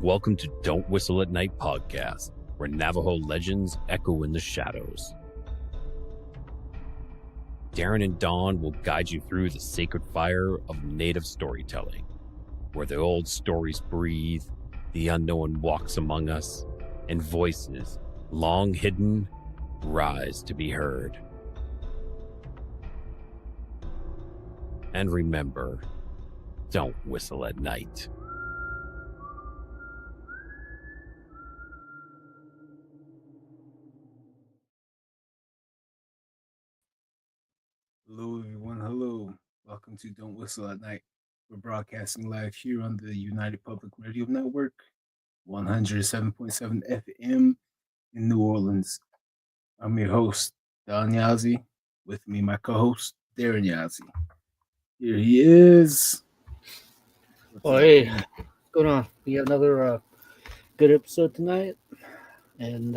Welcome to Don't Whistle at Night podcast, where Navajo legends echo in the shadows. Darren and Dawn will guide you through the sacred fire of native storytelling, where the old stories breathe, the unknown walks among us, and voices, long hidden, rise to be heard. And remember, don't whistle at night. Hello, everyone. Hello. Welcome to Don't Whistle at Night. We're broadcasting live here on the United Public Radio Network, 107.7 FM in New Orleans. I'm your host, Don Yazzie. With me, my co-host, Darren Yazzie. Here he is. Hey, what's going on? We have another good episode tonight, and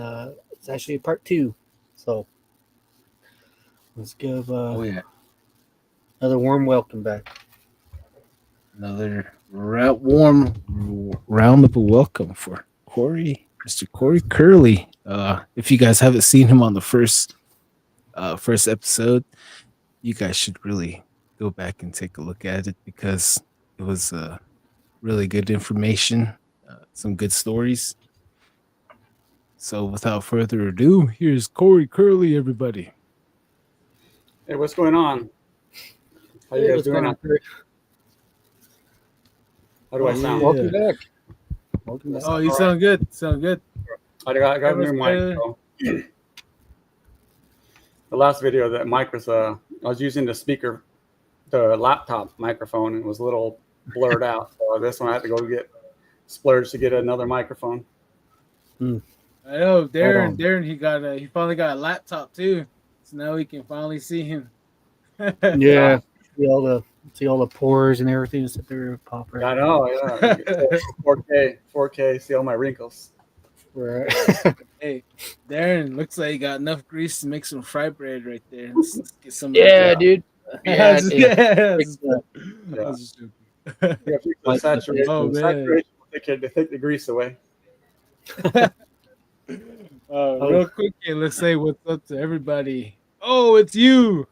it's actually part 2. So let's give another warm welcome back. Another warm round of a welcome for Korey, Mr. Korey Curley. If you guys haven't seen him on the first episode, you guys should really go back and take a look at it because it was really good information, some good stories. So without further ado, here's Korey Curley, everybody. Hey, what's going on? How you guys doing out there? How do I sound? Welcome back. Oh, you sound good. I got a new mic. So. The last video, that mic was I was using the laptop microphone, and it was a little blurred out. So this one I had to go get splurge to get another microphone. I know, Darren, he finally got a laptop too, so now we can finally see him. Yeah, see all the pores and everything that there pop right. I know, yeah. 4K, see all my wrinkles. Right. Hey, Darren, looks like you got enough grease to make some fry bread right there. Let's get some. Yeah, dude. Yeah, Saturation will take the grease away. Real quick, let's say what's up to everybody. Oh, it's you.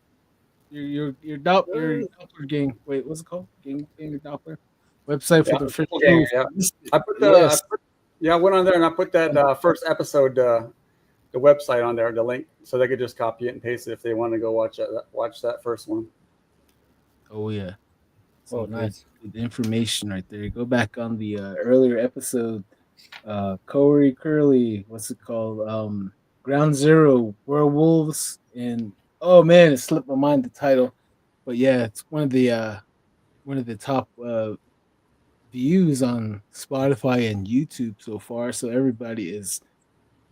Your Doppler gang. Wait, what's it called? Gang Doppler website for the first game. Yeah. I went on there and I put that first episode, the website on there, the link, so they could just copy it and paste it if they want to go watch that first one. Oh yeah. Nice. Good information right there. Go back on the earlier episode. Korey Curley, what's it called? Ground Zero, Werewolves, and oh man, it slipped my mind the title. But yeah, it's one of the top views on Spotify and YouTube so far. So everybody is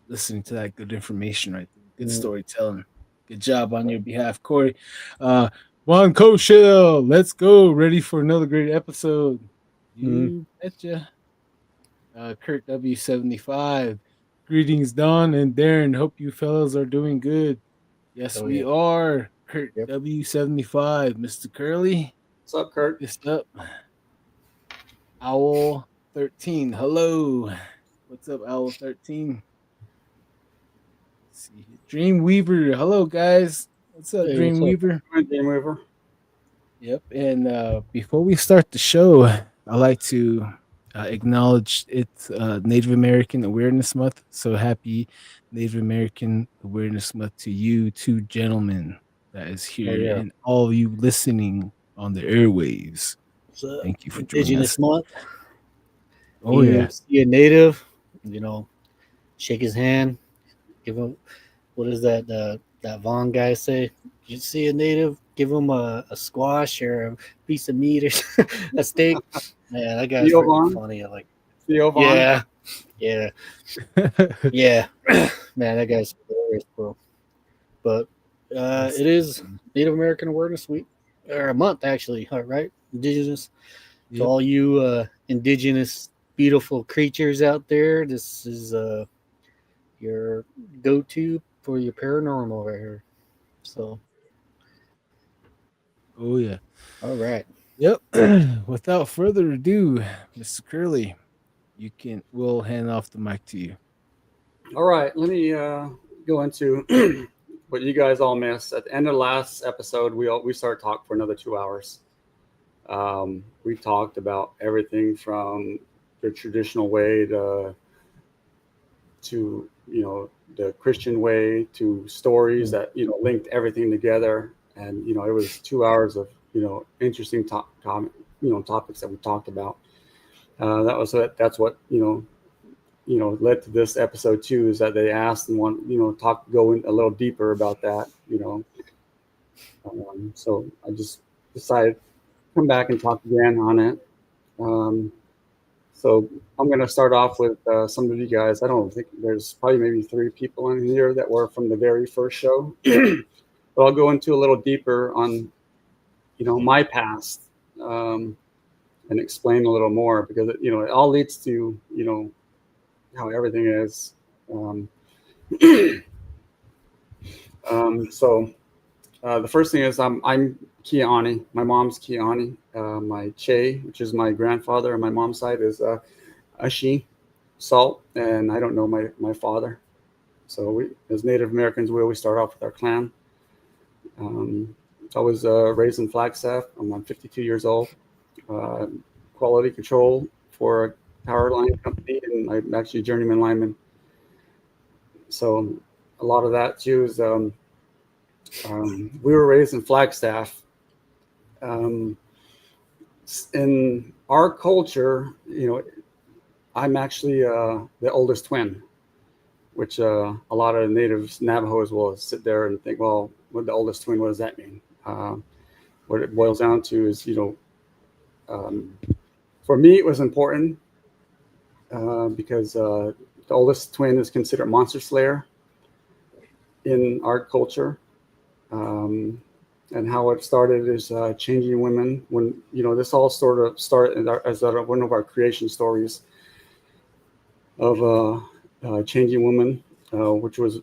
listening to that good information right there. Good storytelling. Good job on your behalf, Korey. Juan Koshel, let's go. Ready for another great episode. You betcha. Kurt W75. Greetings, Don and Darren. Hope you fellas are doing good. Yes, we are. Kurt W75. Mr. Curley. What's up, Kurt? What's up? Owl 13. Hello. What's up, Owl 13? Let's see. Dreamweaver. Hello, guys. What's up, Dreamweaver? Dreamweaver. Yep. And before we start the show, I'd like to acknowledge it's Native American Awareness Month. So happy Native American Awareness Month to you two gentlemen that is here and all of you listening on the airwaves. Thank you for joining Indigenous us. Month. See a native, shake his hand, give him, what is that Vaughn guy say? You see a native, give him a squash or a piece of meat or a steak. Yeah, that guy's pretty funny. I like Theo Vaughn. Yeah. Man, that guy's hilarious, bro. But it is Native American Awareness Week, or a month actually, right? Indigenous. To all you indigenous beautiful creatures out there, this is your go-to for your paranormal right here. So oh yeah. All right. Yep. Without further ado, Mr. Curley, we'll hand off the mic to you. All right, let me go into what you guys all missed. At the end of the last episode, we started talking for another 2 hours. We talked about everything from the traditional way to the Christian way, to stories that linked everything together, and it was 2 hours of interesting topics that we talked about. That's what led to this episode too, is that they asked and want go in a little deeper about that. So I just decided to come back and talk again on it. So I'm going to start off with some of you guys. I don't think there's probably maybe 3 people in here that were from the very first show, but I'll go into a little deeper on my past, and explain a little more, because it all leads to how everything is. So the first thing is I'm Kiani. My mom's Kiani. My Che, which is my grandfather on my mom's side, is Ashi, Salt, and I don't know my father. So we, as Native Americans, we always start off with our clan. I was raised in Flagstaff. I'm 52 years old. Quality control for a power line company, and I'm actually a journeyman lineman. So a lot of that too is we were raised in Flagstaff. In our culture, I'm actually the oldest twin, which a lot of natives, Navajos, will sit there and think, well, what the oldest twin, what does that mean? What it boils down to is, for me, it was important because the oldest twin is considered monster slayer in our culture. And how it started is changing women. When this all sort of started as one of our creation stories of changing women, which was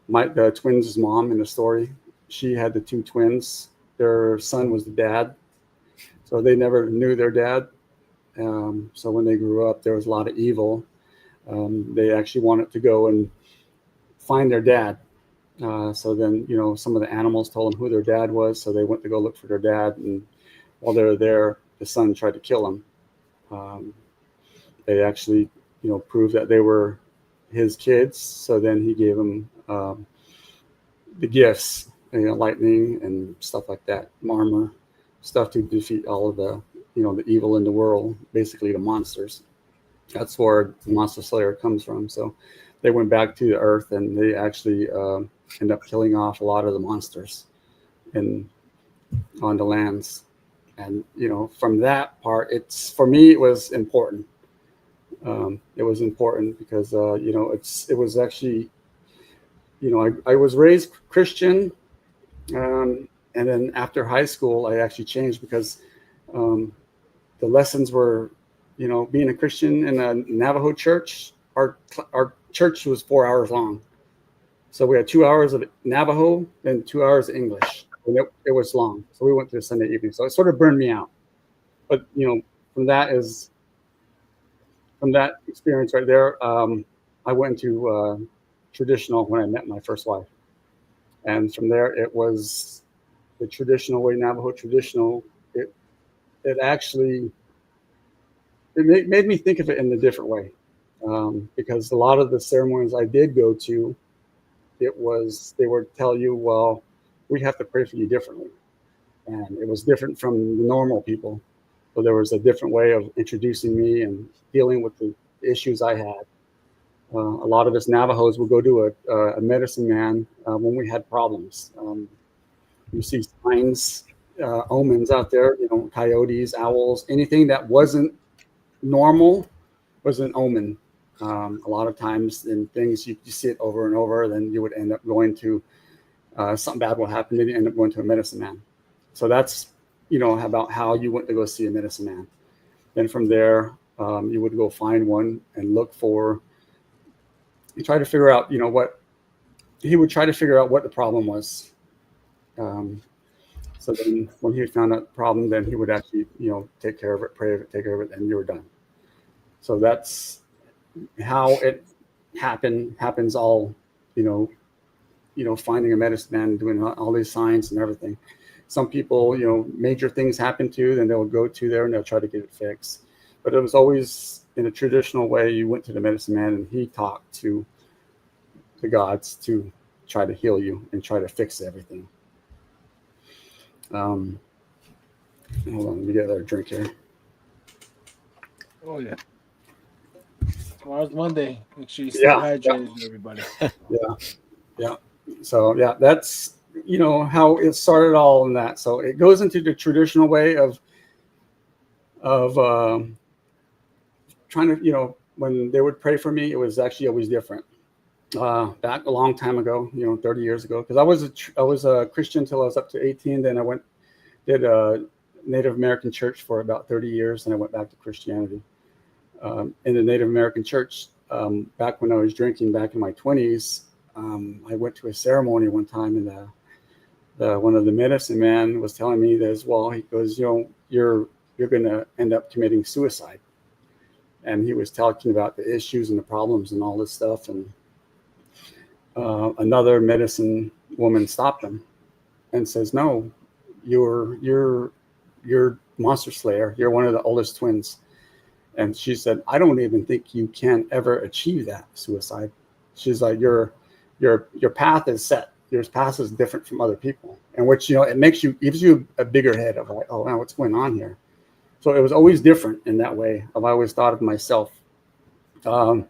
the twins' mom in the story. She had the 2 twins. Their son was the dad, so they never knew their dad. So when they grew up, there was a lot of evil. They actually wanted to go and find their dad. So then, some of the animals told them who their dad was. So they went to go look for their dad. And while they were there, the son tried to kill him. They actually, proved that they were his kids. So then he gave them the gifts, lightning and stuff like that, armor, stuff to defeat all of the, the evil in the world, basically the monsters. That's where the monster slayer comes from. So they went back to the earth, and they actually end up killing off a lot of the monsters on the lands. And from that part, for me it was important. It was important because it was actually I was raised Christian, and then after high school I actually changed because the lessons were being a Christian in a Navajo church. Our church was 4 hours long. So we had 2 hours of Navajo and 2 hours of English. And it was long. So we went to a Sunday evening. So it sort of burned me out. But, from that experience right there, I went to traditional when I met my first wife. And from there, it was the traditional way, Navajo traditional. It actually, it made me think of it in a different way. Because a lot of the ceremonies I did go to, they would tell you, well, we have to pray for you differently. And it was different from the normal people. So there was a different way of introducing me and dealing with the issues I had. A lot of us Navajos would go to a medicine man when we had problems. You see signs, omens out there, coyotes, owls, anything that wasn't normal was an omen. A lot of times in things you see it over and over, then you would end up going to something bad will happen, then you end up going to a medicine man. So that's about how you went to go see a medicine man. Then from there, you would go find one and look for. You try to figure out what he would try to figure out what the problem was. So then when he found out the problem, then he would actually take care of it, pray of it, take care of it, and you were done. So that's how it happens all, finding a medicine man, doing all these science and everything. Some people, major things happen to, then they'll go to there and they'll try to get it fixed. But it was always in a traditional way. You went to the medicine man and he talked to the gods to try to heal you and try to fix everything. Hold on, let me get another drink here. Oh yeah. Tomorrow's Monday. Make sure you stay hydrated, everybody. Yeah. So yeah, that's how it started all in that. So it goes into the traditional way of trying to, when they would pray for me, it was actually always different. Back a long time ago, 30 years ago, because I was a Christian till I was up to 18. Then I did a Native American church for about 30 years, and I went back to Christianity. In the Native American church, back when I was drinking back in my 20s, I went to a ceremony one time, and one of the medicine man was telling me that as well. He goes, you're going to end up committing suicide. And he was talking about the issues and the problems and all this stuff. And another medicine woman stopped him and says, no, you're monster slayer. You're one of the oldest twins. And she said, I don't even think you can ever achieve that suicide. She's like, your path is set. Your path is different from other people. And which, it gives you a bigger head of like, oh, wow, what's going on here? So it was always different in that way. I always thought of myself. So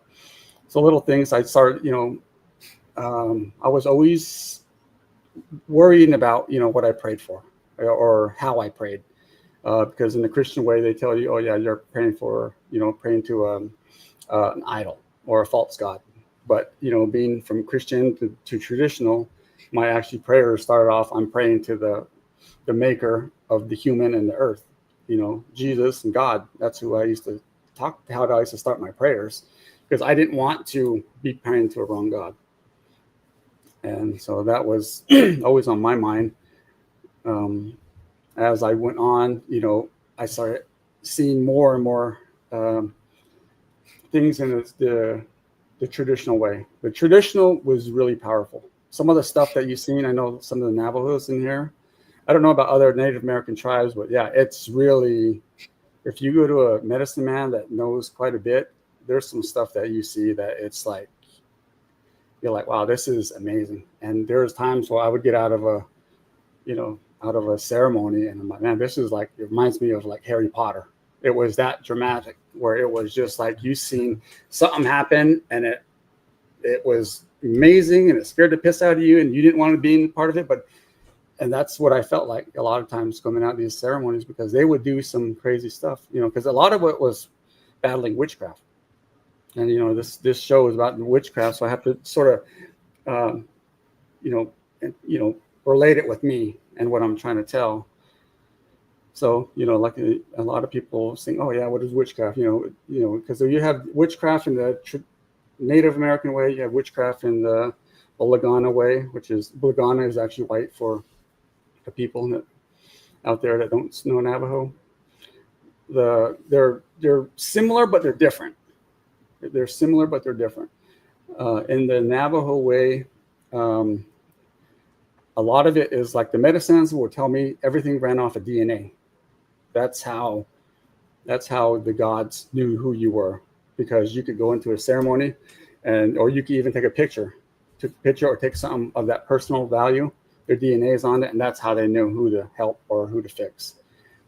little things I started, I was always worrying about, what I prayed for or how I prayed. Because in the Christian way, they tell you, oh yeah, you're praying to an idol or a false god. But, being from Christian to traditional, my actually prayer started off, I'm praying to the maker of the human and the earth, Jesus and God. That's who I used to talk to, how I used to start my prayers, because I didn't want to be praying to a wrong God. And so that was always on my mind. As I went on, I started seeing more and more things in the traditional way. The traditional was really powerful. Some of the stuff that you've seen, I know some of the Navajos in here. I don't know about other Native American tribes, but yeah, it's really, if you go to a medicine man that knows quite a bit, there's some stuff that you see that it's like, you're like, wow, this is amazing. And there's times where I would get out of a ceremony and I'm like, man, this is like, it reminds me of like Harry Potter. It was that dramatic where it was just like you seen something happen and it was amazing and it scared the piss out of you and you didn't want to be part of it. And that's what I felt like a lot of times coming out of these ceremonies, because they would do some crazy stuff, because a lot of it was battling witchcraft. And, this show is about witchcraft. So I have to sort of, relate it with me and what I'm trying to tell. So, like a lot of people think, oh yeah, what is witchcraft? Because you have witchcraft in the Native American way, you have witchcraft in the Bolagana way, which is, Bolagana is actually white for the people out there that don't know Navajo. They're similar, but they're different. They're similar, but they're different. In the Navajo way, a lot of it is like the medicines will tell me everything ran off of DNA. That's how the gods knew who you were, because you could go into a ceremony or you could even take a picture or take something of that personal value. Their DNA is on it, and that's how they knew who to help or who to fix.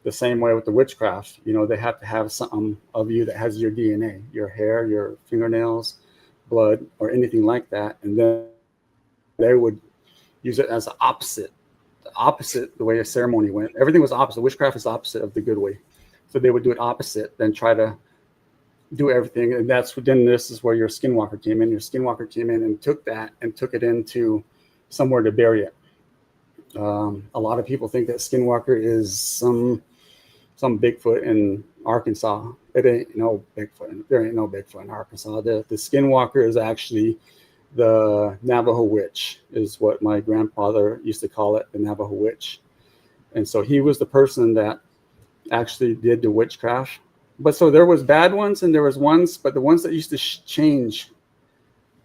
The same way with the witchcraft, they have to have something of you that has your DNA, your hair, your fingernails, blood, or anything like that. And then they would use it as the opposite, the way a ceremony went. Everything was opposite. Witchcraft is opposite of the good way. So they would do it opposite, then try to do everything. And this is where your skinwalker came in. Your skinwalker came in and took that and took it into somewhere to bury it. A lot of people think that skinwalker is some Bigfoot in Arkansas. It ain't no Bigfoot. There ain't no Bigfoot in Arkansas. The skinwalker is actually the Navajo witch, is what my grandfather used to call it, the Navajo witch. And so he was the person that actually did the witchcraft But so there was bad ones and there was ones, but the ones that used to change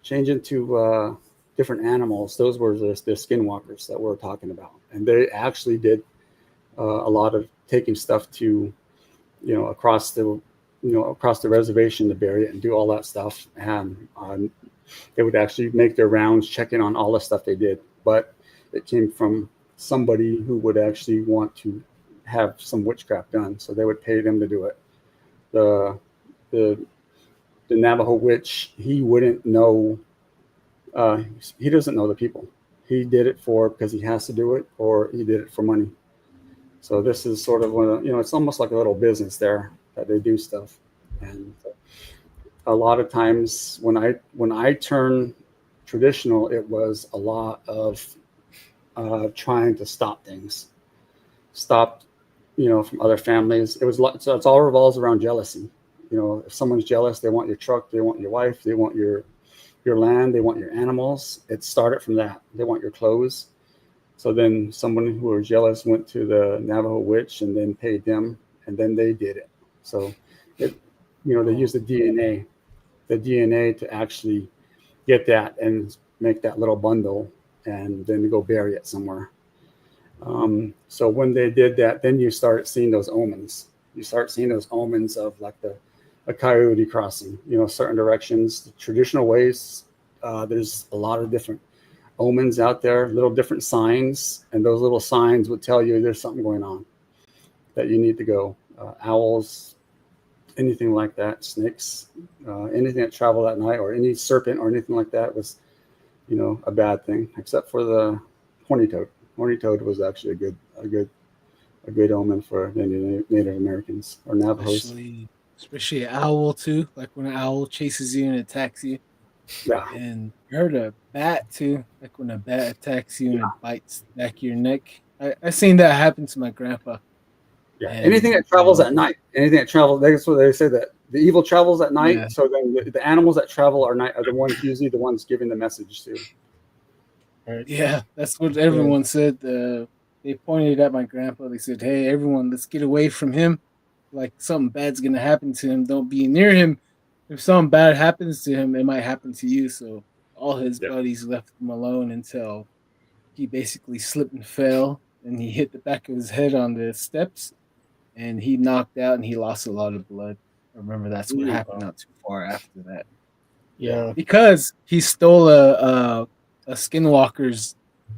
into different animals, those were the skinwalkers that we're talking about. And they actually did a lot of taking stuff to, across the reservation to bury it and do all that stuff. And they would actually make their rounds, checking on all the stuff they did. But it came from somebody who would actually want to have some witchcraft done. So they would pay them to do it. The Navajo witch, he wouldn't know. He doesn't know the people. He did it because he has to do it, or he did it for money. So this is sort of it's almost like a little business there that they do stuff. And a lot of times when I turn traditional, it was a lot of trying to stop things, from other families. So it's all revolves around jealousy. If someone's jealous, they want your truck, they want your wife, they want your land, they want your animals. It started from that. They want your clothes. So then someone who was jealous went to the Navajo witch and then paid them, and then they did it. So they use the DNA to actually get that and make that little bundle and then go bury it somewhere. So when they did that, then you start seeing those omens. You start seeing those omens of like a coyote crossing, certain directions, the traditional ways. There's a lot of different omens out there, little different signs, and those little signs would tell you there's something going on, that you need to go. Owls, anything like that, snakes, anything that traveled at night, or any serpent or anything like that was, a bad thing, except for the horny toad. Horny toad was actually a good omen for Native Americans or Navajos. Especially an owl too, like when an owl chases you and attacks you. Yeah. And I heard a bat too, like when a bat attacks you and it bites the back of your neck. I seen that happen to my grandpa. Yeah. And anything that travels at night, that's what they say, that the evil travels at night. Yeah. So then the animals that travel at night are the ones usually the ones giving the message to. Right. Yeah, that's what everyone said. They pointed at my grandpa. They said, "Hey, everyone, let's get away from him. Like something bad's gonna happen to him. Don't be near him. If something bad happens to him, it might happen to you." So all his buddies left him alone until he basically slipped and fell, and he hit the back of his head on the steps, and he knocked out, and he lost a lot of blood. I remember that's what happened not too far after that. Yeah, because he stole a skinwalker's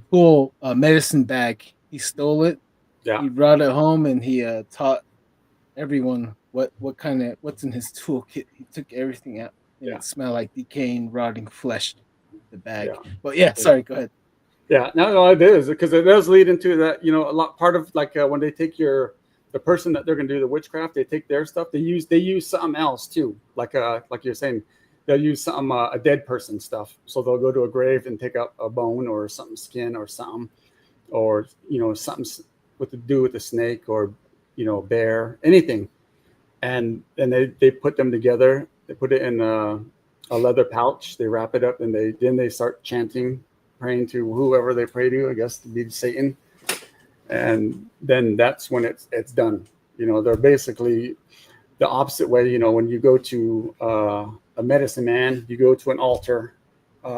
cool medicine bag. He stole it. Yeah. He brought it home, and he taught everyone what's in his toolkit. He took everything out, and it smelled like decaying, rotting flesh. The bag. Yeah. But sorry, go ahead. Yeah, no, it is, because it does lead into that. A lot part of like when they take the person that they're going to do the witchcraft, they take their stuff. They use something else too, like you're saying. They'll use some a dead person stuff. So they'll go to a grave and take out a bone or something, skin or something, or something to do with the snake or bear, anything, and then they put them together. They put it in a leather pouch. They wrap it up, and they start chanting, praying to whoever they pray to. I guess to be Satan, and then that's when it's done. They're basically the opposite way. When you go to a medicine man, you go to an altar,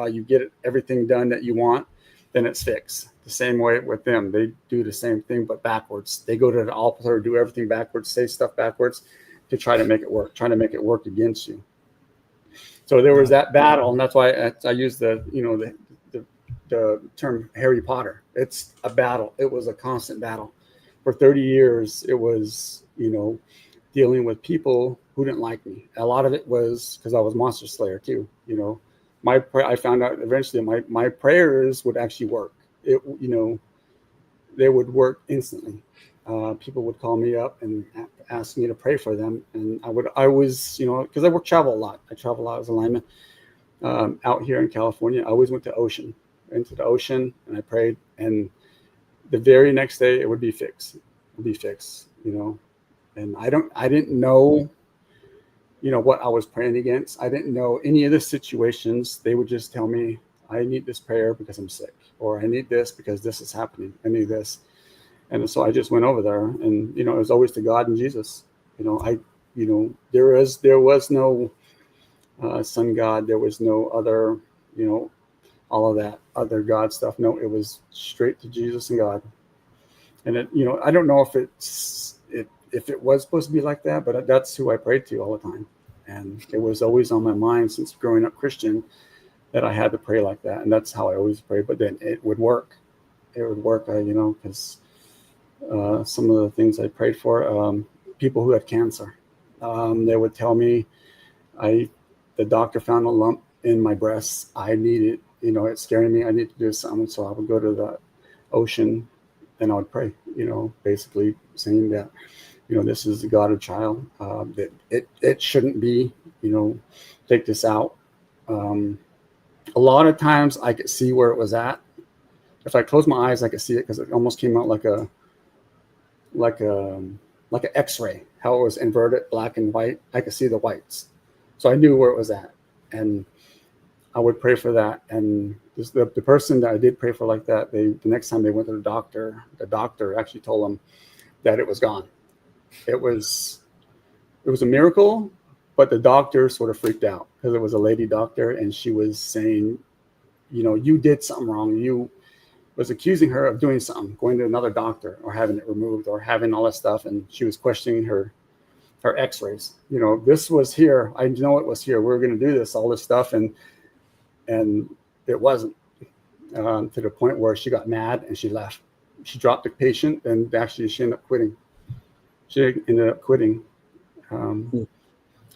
you get everything done that you want, then it's fixed. The same way with them, they do the same thing but backwards. They go to the altar, do everything backwards, say stuff backwards to try to make it work, against you. So there was that battle, and that's why I use the term Harry Potter. It's a battle. It was a constant battle for 30 years. It was dealing with people who didn't like me. A lot of it was because I was monster slayer too. I found out eventually my prayers would actually work. They would work instantly. People would call me up and ask me to pray for them, and I was because I travel a lot. I travel a lot as a lineman out here in California. I always went into the ocean, and I prayed, and the very next day it would be fixed. And I didn't know, what I was praying against. I didn't know any of the situations. They would just tell me, I need this prayer because I'm sick, or I need this because this is happening. I need this. And so I just went over there, and, it was always to God and Jesus. there was no sun god. There was no other, all of that other God stuff. No, it was straight to Jesus and God. And I don't know if it was supposed to be like that, but that's who I prayed to all the time. And it was always on my mind since growing up Christian that I had to pray like that. And that's how I always pray. But then it would work. It would work, because some of the things I prayed for, people who had cancer, they would tell me, the doctor found a lump in my breast. I needed, it's scaring me. I need to do something. So I would go to the ocean and I would pray, basically saying that, this is the God of child, that it shouldn't be, take this out. A lot of times I could see where it was at. If I closed my eyes, I could see it because it almost came out like an X-ray, how it was inverted, black and white. I could see the whites. So I knew where it was at. And I would pray for that. And the person that I did pray for like that, the next time they went to the doctor actually told them that it was gone. It was a miracle, but the doctor sort of freaked out because it was a lady doctor and she was saying, you did something wrong. You was accusing her of doing something, going to another doctor or having it removed or having all that stuff. And she was questioning her x-rays. This was here. I know it was here. We were going to do all this stuff. And it wasn't, to the point where she got mad and she left. She dropped the patient and actually she ended up quitting.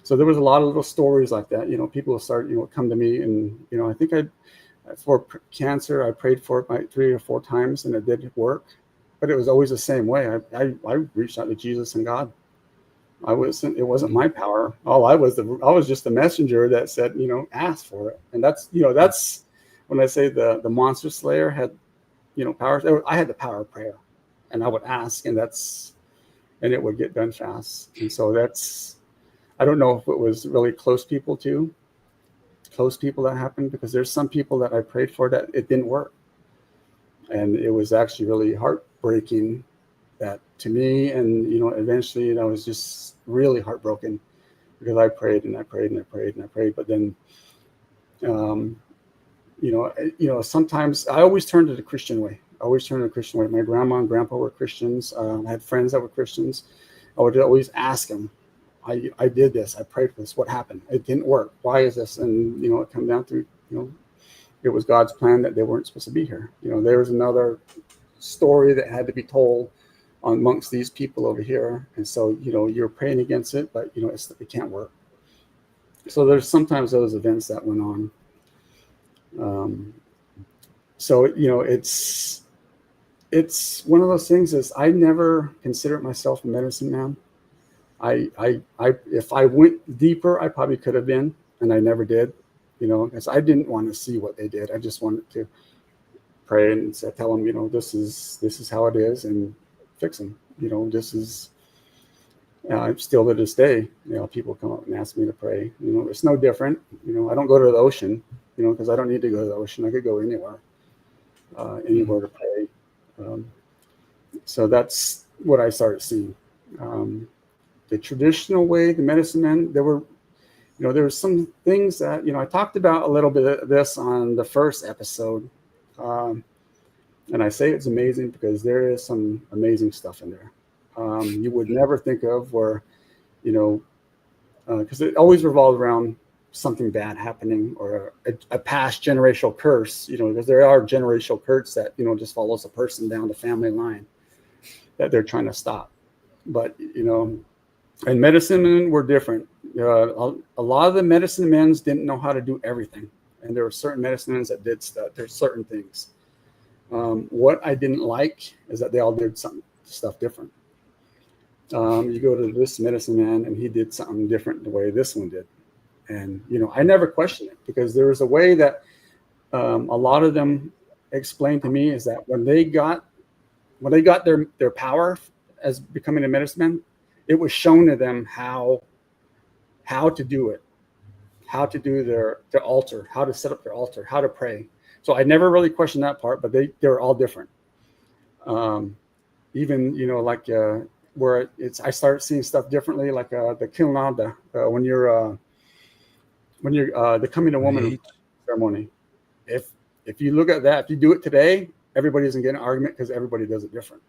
So there was a lot of little stories like that. People start, come to me and, I think for cancer, I prayed for it like 3 or 4 times and it did work, but it was always the same way. I reached out to Jesus and God. It wasn't my power. I was just the messenger that said, ask for it. And that's when I say the monster slayer had, power. I had the power of prayer and I would ask and it would get done fast. And so I don't know if it was really close people that happened, because there's some people that I prayed for that it didn't work. And it was actually really heartbreaking that to me. And, eventually I was just really heartbroken because I prayed and I prayed and I prayed and I prayed. But then, sometimes I always turned to the Christian way. My grandma and grandpa were Christians. I had friends that were Christians. I would always ask them, I did this. I prayed for this. What happened? It didn't work. Why is this? And, it come down to, it was God's plan that they weren't supposed to be here. There was another story that had to be told amongst these people over here. And so, you're praying against it, but, it can't work. So there's sometimes those events that went on. So, it's one of those things is I never considered myself a medicine man. If I went deeper, I probably could have been, and I never did, because I didn't want to see what they did. I just wanted to pray and tell them, this is how it is, and fix them. This is still to this day, people come up and ask me to pray. It's no different. I don't go to the ocean, because I don't need to go to the ocean. I could go anywhere to pray. So that's what I started seeing. The traditional way, the medicine men, there were some things that, I talked about a little bit of this on the first episode. And I say it's amazing because there is some amazing stuff in there. You would never think of where, because it always revolved around something bad happening or a past generational curse, because there are generational curses that, just follows a person down the family line that they're trying to stop. But, and medicine men were different. A lot of the medicine men didn't know how to do everything. And there were certain medicine men that did stuff. There's certain things. What I didn't like is that they all did stuff different. You go to this medicine man and he did something different the way this one did. And, I never questioned it because there was a way that a lot of them explained to me is that when they got their power as becoming a medicine man, it was shown to them how to do it, how to do their altar, how to set up their altar, how to pray. So I never really questioned that part, but they were all different. Even, like where I started seeing stuff differently, like the Kilnada, when you're the coming to woman Right. ceremony. If you look at that, if you do it today, everybody doesn't get an argument because everybody does it different.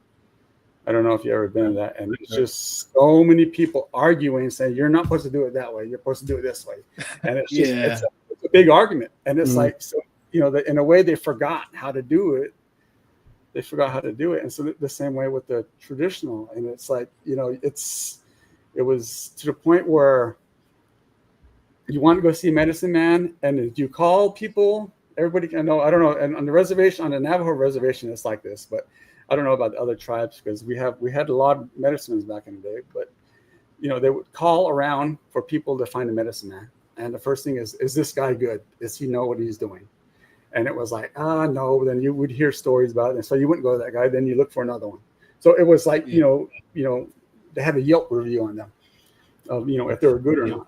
I don't know if you've ever been to that, and it's just so many people arguing, saying you're not supposed to do it that way, you're supposed to do it this way, and it's just it's a big argument, and it's like, so in a way they forgot how to do it. They forgot how to do it, and so the same way with the traditional, and it's like it was to the point where you want to go see a medicine man, and if you call people, everybody can know. I don't know, and on the reservation, on the Navajo reservation, it's like this, but I don't know about the other tribes because we had a lot of medicine back in the day, but they would call around for people to find a medicine man, and the first thing is this guy good? Does he know what he's doing? And it was like, no. Then you would hear stories about it, and so you wouldn't go to that guy. Then you look for another one. So it was like they had a Yelp review on them of if they were good or not.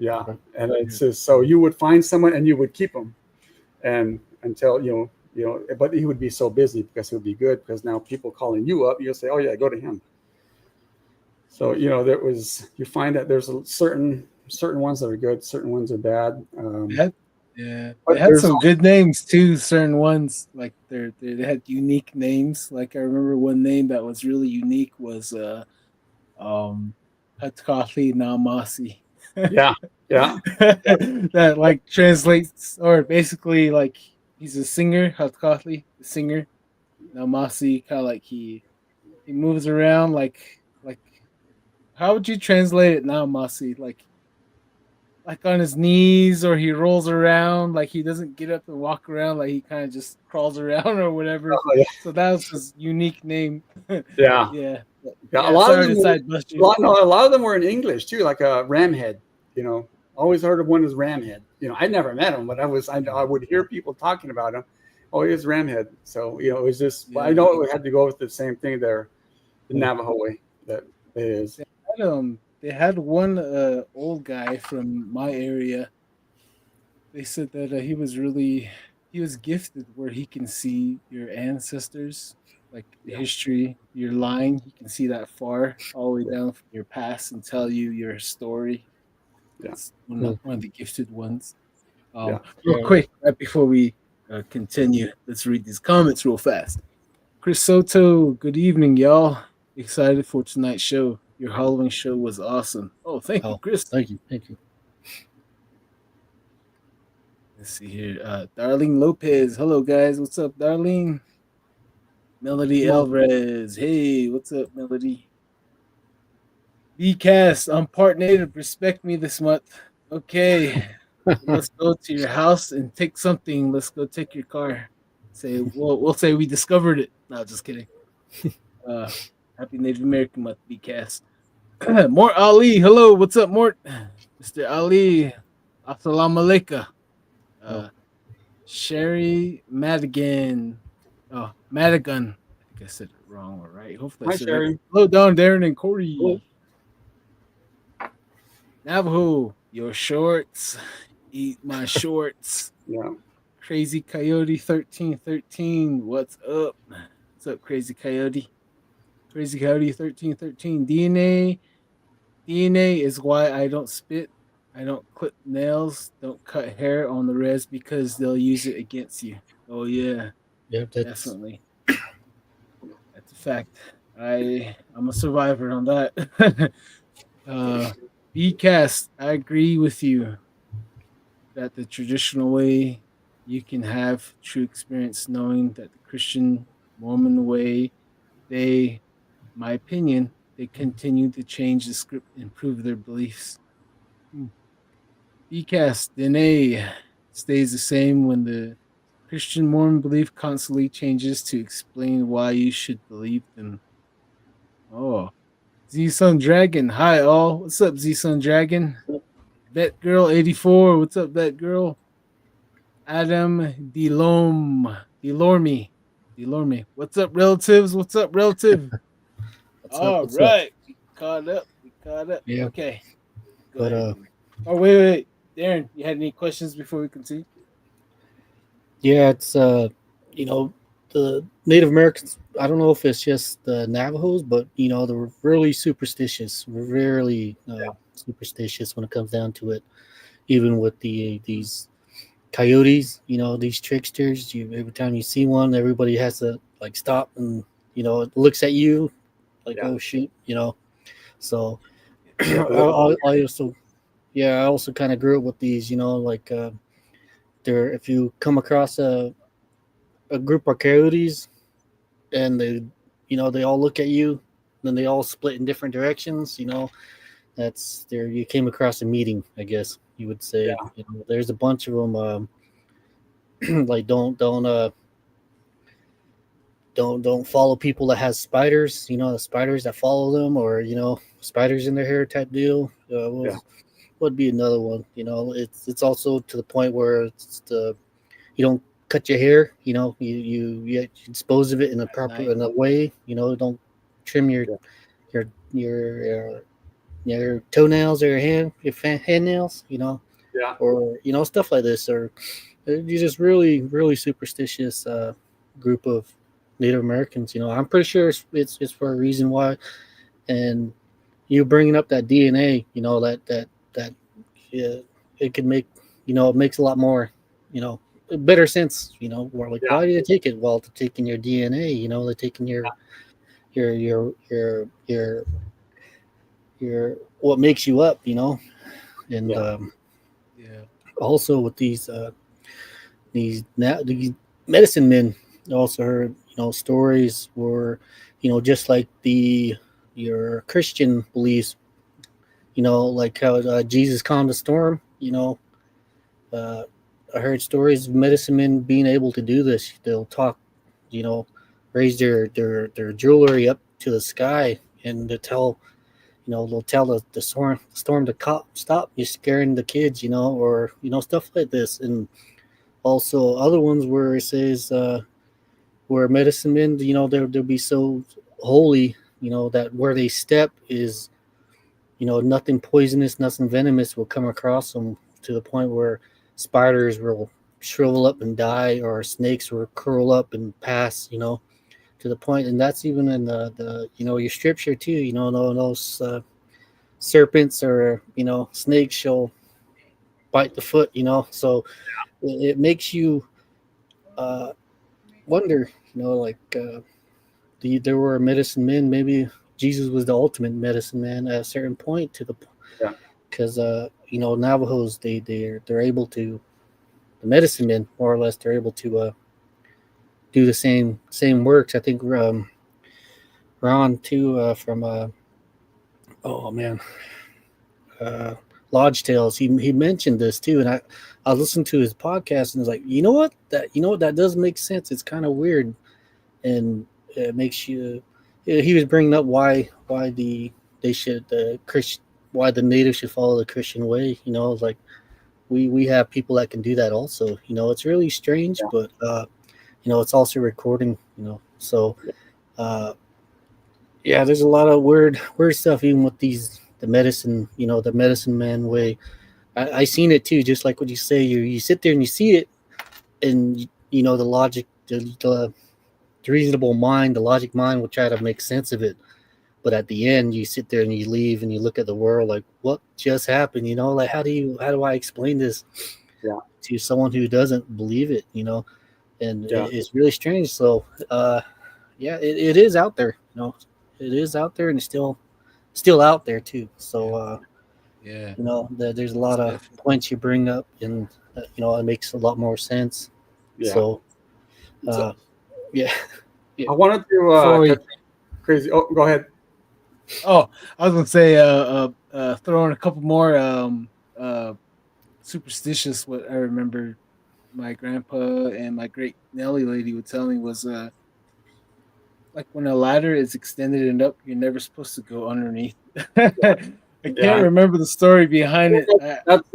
Yeah, and it's just, so you would find someone and you would keep them, and until but he would be so busy because he would be good, because now people calling you up, you'll say, oh yeah, go to him. So you find that there's certain ones that are good, certain ones are bad. They had some good names too. Certain ones, like they had unique names. Like I remember one name that was really unique was Hatkali Namasi. Yeah. That like translates, or basically like he's a singer, Hatkali, the singer. Namasi, kind of like he moves around like how would you translate it now, Namasi? Like on his knees, or he rolls around, like he doesn't get up and walk around, like he kind of just crawls around or whatever. Oh, yeah. So that was his unique name. Yeah. A lot of them were in English too, like a Ramhead. Always heard of one as Ramhead. I never met him, but I would hear people talking about him. Oh, he was Ramhead. So it was just. I know it had to go with the same thing there, the Navajo way that it is. They had one old guy from my area. They said that he was gifted where he can see your ancestors, like the history, your line. He can see that far, all the way down from your past, and tell you your story. That's one of the gifted ones. Real quick, right before we continue, let's read these comments real fast. Chris Soto, good evening, y'all. Excited for tonight's show. Your Halloween show was awesome. Oh, thank you, Chris. Thank you. Let's see here. Darlene Lopez. Hello, guys. What's up, Darlene? Melody Alvarez. Hey, what's up, Melody? B-Cast. I'm part native. Respect me this month. Okay. Let's go to your house and take something. Let's go take your car. We'll say we discovered it. No, just kidding. Happy Native American Month, B-Cast. Mort Ali, hello, what's up, Mort? Mr. Ali, assalamu alaikum. Sherry Madigan. Oh, Madigan. I think I said it wrong, all right. Hopefully I said it right. Hello, Don, Darren, and Korey. Hello. Navajo, your shorts. Eat my shorts. Yeah. Crazy Coyote 1313. What's up? What's up, Crazy Coyote? Crazy Coyote 1313. DNA is why I don't spit. I don't clip nails. Don't cut hair on the res because they'll use it against you. Oh yeah. Yeah, definitely. That's a fact. I'm a survivor on that. B-Cast, I agree with you that the traditional way you can have true experience, knowing that the Christian Mormon way, my opinion, they continue to change the script and improve their beliefs. B-Cast, DNA stays the same when the Christian Mormon belief constantly changes to explain why you should believe them. Oh, Z-Sun Dragon. Hi, all. What's up, Z-Sun Dragon? Bet Girl 84. What's up, Bet Girl? Adam Delorme. What's up, relatives? What's up, relative? What's right. We caught up. Yeah. Okay. But oh, wait. Darren, you had any questions before we continue? Yeah, it's the the Native Americans, I don't know if it's just the Navajos, but they're really superstitious, really superstitious when it comes down to it. Even with these coyotes, these tricksters, every time you see one, everybody has to like stop and it looks at you like, oh shoot, So I also, I also kind of grew up with these, like there, if you come across a group of coyotes and they all look at you, then they all split in different directions, that's there. You came across a meeting, I guess you would say. There's a bunch of them. Like don't follow people that has spiders. The spiders that follow them, or spiders in their hair type deal. Would be another one. It's also to the point where you don't cut your hair. You dispose of it in a proper in a way. Don't trim your your toenails or your hand nails. Or stuff like this. Or you're just really superstitious group of Native Americans. I'm pretty sure it's for a reason why. And you bringing up that DNA, that yeah, it could make it makes a lot more better sense. Where like why did they take it? Well, they're taking your DNA. They're taking your what makes you up. And also with these medicine men, I also heard stories where just like your Christian beliefs, like how Jesus calmed the storm. I heard stories of medicine men being able to do this. They'll talk, raise their jewelry up to the sky, and they'll tell the storm to stop. You're scaring the kids, or stuff like this. And also other ones where it says where medicine men, they'll be so holy, that where they step is, nothing poisonous, nothing venomous will come across them, to the point where spiders will shrivel up and die, or snakes will curl up and pass, to the point. And that's even in the your scripture too, those serpents or snakes shall bite the foot, so it makes you wonder, like there were medicine men. Maybe Jesus was the ultimate medicine man at a certain point, because Navajos, they're able to, the medicine men more or less, they're able to do the same works. I think Ron too from oh man, Lodge Tales, he mentioned this too, and I listened to his podcast and was like, that does make sense. It's kind of weird, and it makes you. He was bringing up why the natives should follow the Christian way. Like we have people that can do that also. It's really strange, but it's also recording. So there's a lot of weird stuff even with the medicine. The medicine man way. I seen it too, just like what you say. You sit there and you see it, and the logic, the reasonable mind, the logic mind will try to make sense of it. But at the end, you sit there and you leave and you look at the world like, what just happened? Like how do I explain this to someone who doesn't believe it? And it's really strange. So it is out there. It is out there, and it's still out there too. So there's a lot of points you bring up, and it makes a lot more sense. So I wanted to crazy. Oh, go ahead. Oh, I was gonna say throw in a couple more superstitious. What I remember my grandpa and my great Nelly lady would tell me was like when a ladder is extended and up, you're never supposed to go underneath. I can't remember the story behind it. That's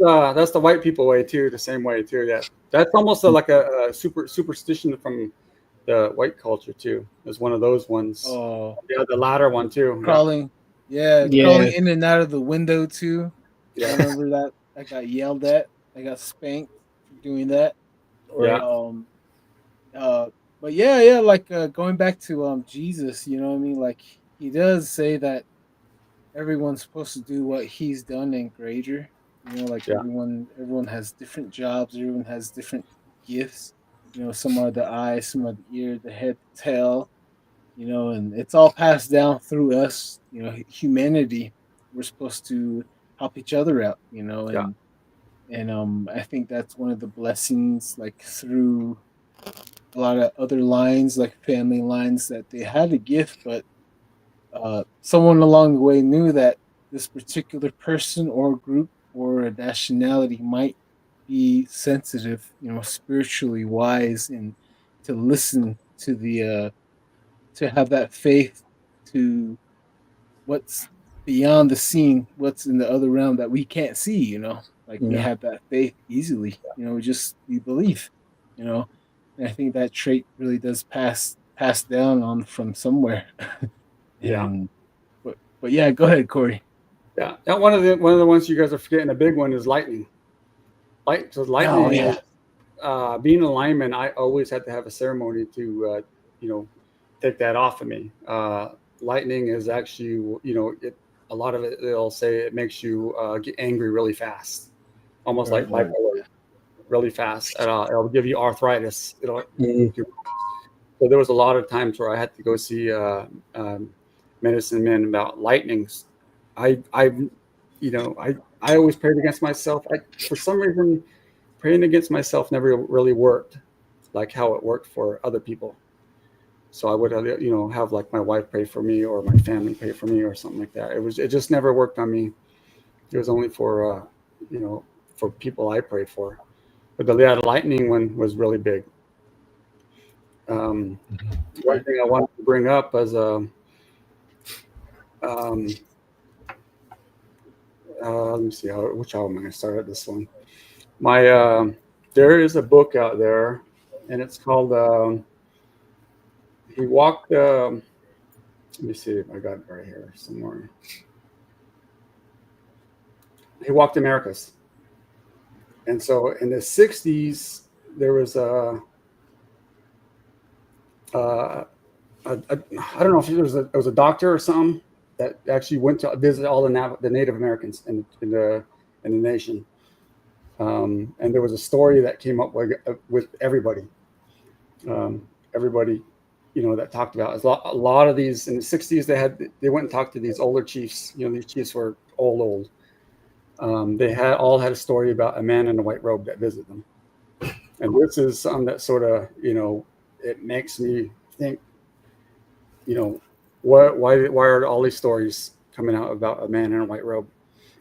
the white people way too. The same way too. Yeah, that's almost like a superstition from the white culture too. It's one of those ones. Oh, the latter one too. Crawling in and out of the window too. I remember that. I got yelled at. I got spanked for doing that. Or but yeah, like going back to Jesus, you know what I mean? Like he does say that everyone's supposed to do what he's done and greater. You know, like Yeah, everyone has different jobs, everyone has different gifts. You know, some are the eye, some are the ear, the head, the tail, you know, and it's all passed down through us, you know, humanity. We're supposed to help each other out, you know, yeah, and I think that's one of the blessings, like through a lot of other lines, like family lines, that they had a gift, but someone along the way knew that this particular person or group or a nationality might be sensitive, you know, spiritually wise, and to listen to the to have that faith to what's beyond the scene, what's in the other realm that we can't see, you know. Like we Yeah. have that faith easily, you know, we believe, you know. And I think that trait really does pass down on from somewhere. yeah, And but yeah, go ahead, Corey. yeah. And one of the ones you guys are forgetting, a big one is lightning. So Oh lightning yeah. is being a lineman. I always had to have a ceremony to you know take that off of me. Lightning is actually a lot of it. They'll say it makes you get angry really fast, almost like Right. bipolar, really fast. And, it'll give you arthritis. It'll Mm. So there was a lot of times where I had to go see medicine men about lightnings. I I always prayed against myself. For some reason, praying against myself never really worked like how it worked for other people. So I would have like my wife pray for me or my family pray for me or something like that. It just never worked on me. It was only for you know for people I prayed for. But the lightning one was really big. Um, One Right. thing I wanted to bring up as a um, let me see which album am I going to start at this one. My There is a book out there, and it's called He Walked. Let me see if I got it right here somewhere. He Walked Americas, and so in the '60s there was uh, I don't know if it was a doctor or something that actually went to visit all the Native Americans in the nation. And there was a story that came up with everybody, everybody, that talked about a lot of these in the '60s. They went and talked to these older chiefs. These chiefs were old. They all had a story about a man in a white robe that visited them. And this is something that sort of, it makes me think, why are all these stories coming out about a man in a white robe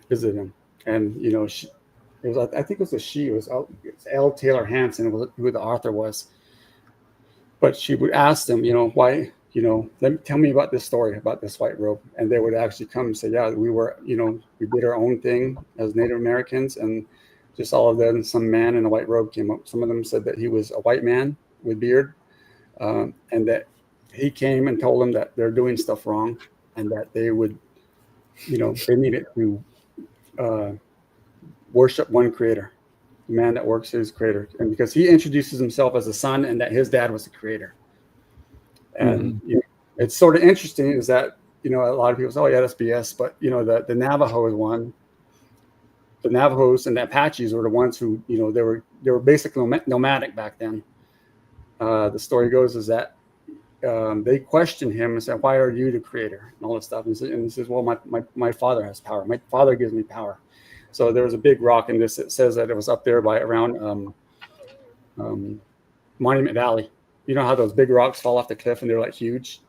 visiting him? And I think it was a she. It was L. Taylor Hanson, who the author was. But she would ask them, why, tell me about this story about this white robe, and they would actually come and say, yeah, we did our own thing as Native Americans, and just all of them, some man in a white robe came up. Some of them said that he was a white man with beard, and that he came and told them that they're doing stuff wrong, and that they would, they needed to worship one creator, the man that works his creator. And because he introduces himself as a son and that his dad was the creator. And it's sort of interesting is that, a lot of people say, oh yeah, that's BS. But, the Navajo is one. The Navajos and the Apaches were the ones who, they were basically nomadic back then. The story goes is that they questioned him and said, why are you the creator? And all this stuff. And he says, well, my father has power. My father gives me power. So there was a big rock in this. It says that it was up there by around Monument Valley. You know how those big rocks fall off the cliff and they're like huge,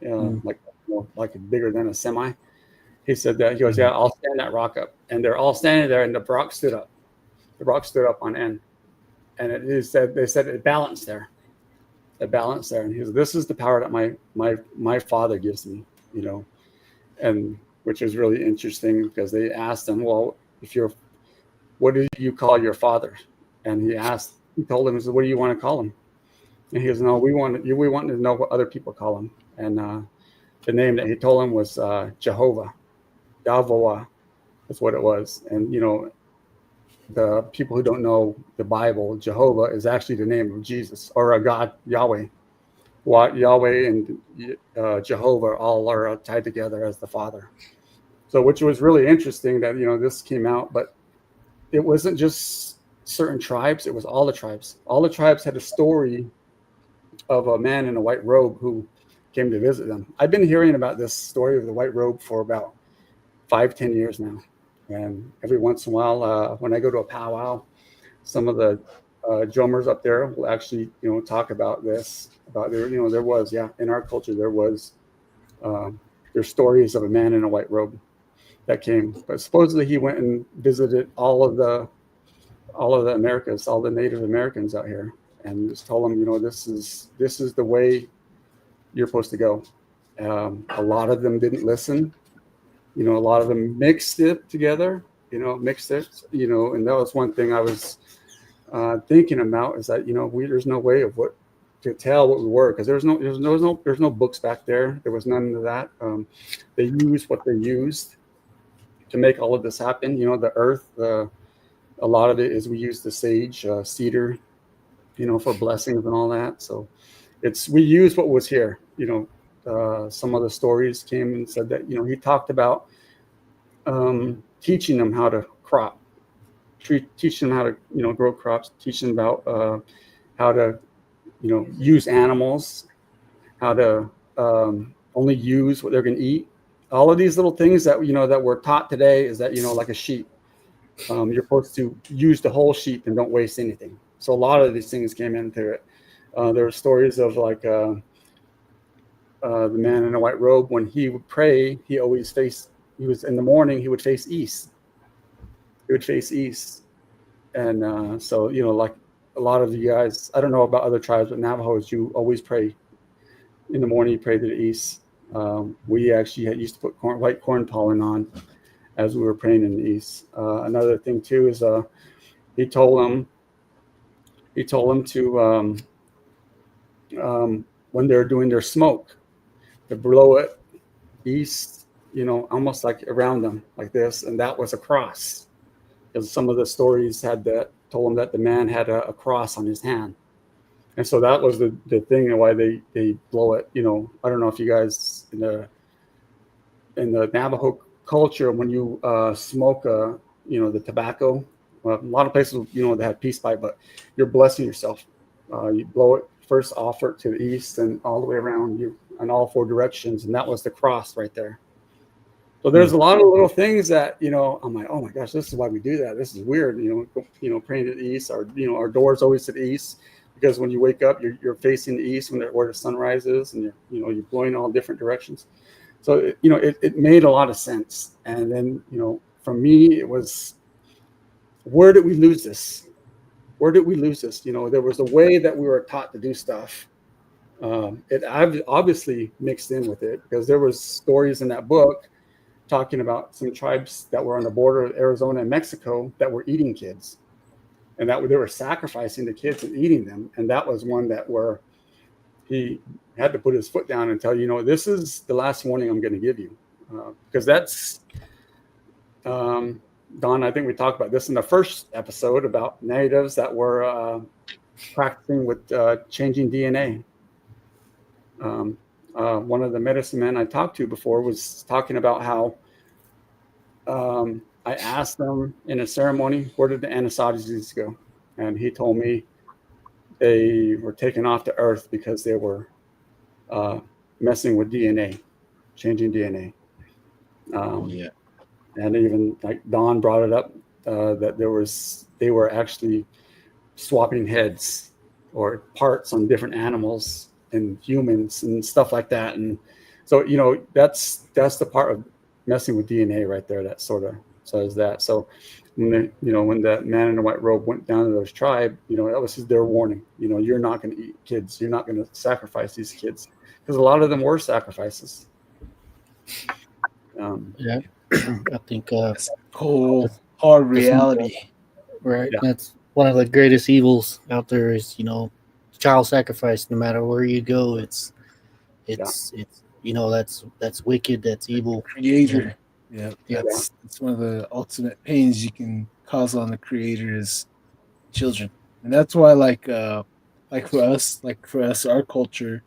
like bigger than a semi. He said that he goes, yeah, I'll stand that rock up, and they're all standing there, and the rock stood up. The rock stood up on end, and they said it balanced there. It balanced there, and he said, this is the power that my father gives me, and which is really interesting because they asked him, well, what do you call your father? And he told him, he said, what do you want to call him? And he goes, no, we want to know what other people call him. And the name that he told him was Jehovah. Yahweh is what it was. And, the people who don't know the Bible, Jehovah is actually the name of Jesus or a God, Yahweh. Yahweh and Jehovah all are tied together as the Father. So, which was really interesting that this came out, but it wasn't just certain tribes; it was all the tribes. All the tribes had a story of a man in a white robe who came to visit them. I've been hearing about this story of the white robe for about 5-10 years now, and every once in a while, when I go to a powwow, some of the drummers up there will actually talk about this. About there was in our culture there's stories of a man in a white robe that came, but supposedly he went and visited all of the Americas, all the Native Americans out here, and just told them, this is the way you're supposed to go. A lot of them didn't listen. A lot of them mixed it together. And that was one thing I was thinking about, is that there's no way of what to tell what we were, because there's no books back there. There was none of that. They used what they used to make all of this happen. The earth, a lot of it is we use the sage, cedar, for blessings and all that. So we use what was here. Some of the stories came and said that he talked about teaching them how to crop, teaching them how to grow crops, teaching them about how to use animals, how to only use what they're going to eat. All of these little things that that we're taught today is that like a sheep, you're supposed to use the whole sheep and don't waste anything. So a lot of these things came into it. There were stories of like the man in a white robe, when he would pray, he was in the morning, he would face east. And so like a lot of you guys, I don't know about other tribes, but Navajos, you always pray in the morning. You pray to the east. We actually used to put white corn pollen on as we were praying in the east. Another thing too is he told them to when they're doing their smoke, to blow it east, almost like around them like this, and that was a cross, because some of the stories told them that the man had a cross on his hand, and so that was the thing and why they blow it. I don't know if you guys in the Navajo culture, when you smoke the tobacco, a lot of places they have peace pipe, but you're blessing yourself. You blow it first, offer it to the east and all the way around you in all 4 directions, and that was the cross right there. So there's a lot of little things that I'm like, oh my gosh, this is why we do that. This is weird. Praying to the east. Our doors always to the east, because when you wake up, you're facing the east where the sun rises, and you're blowing all different directions. So it made a lot of sense. And then for me, it was, where did we lose this? Where did we lose this? There was a way that we were taught to do stuff. It obviously mixed in with it, because there was stories in that book talking about some tribes that were on the border of Arizona and Mexico that were eating kids, and that they were sacrificing the kids and eating them. And that was one that where he had to put his foot down and tell this is the last warning I'm going to give you, because that's Don, I think we talked about this in the first episode about natives that were practicing with changing DNA. One of the medicine men I talked to before was talking about how I asked them in a ceremony, where did the Anasazi go? And he told me they were taken off to Earth because they were messing with DNA, changing DNA. And even like Don brought it up that they were actually swapping heads or parts on different animals and humans and stuff like that. And so that's the part of messing with DNA right there that sort of says that. So when when that man in the white robe went down to those tribe, that was their warning. You're not going to eat kids. You're not going to sacrifice these kids, because a lot of them were sacrifices. Yeah, I think whole hard reality. Right. Yeah. That's one of the greatest evils out there is, child sacrifice. No matter where you go, it's that's wicked. That's evil. Creator. Yeah. That's one of the ultimate pains you can cause on the creator is children. And that's why like for us, our culture,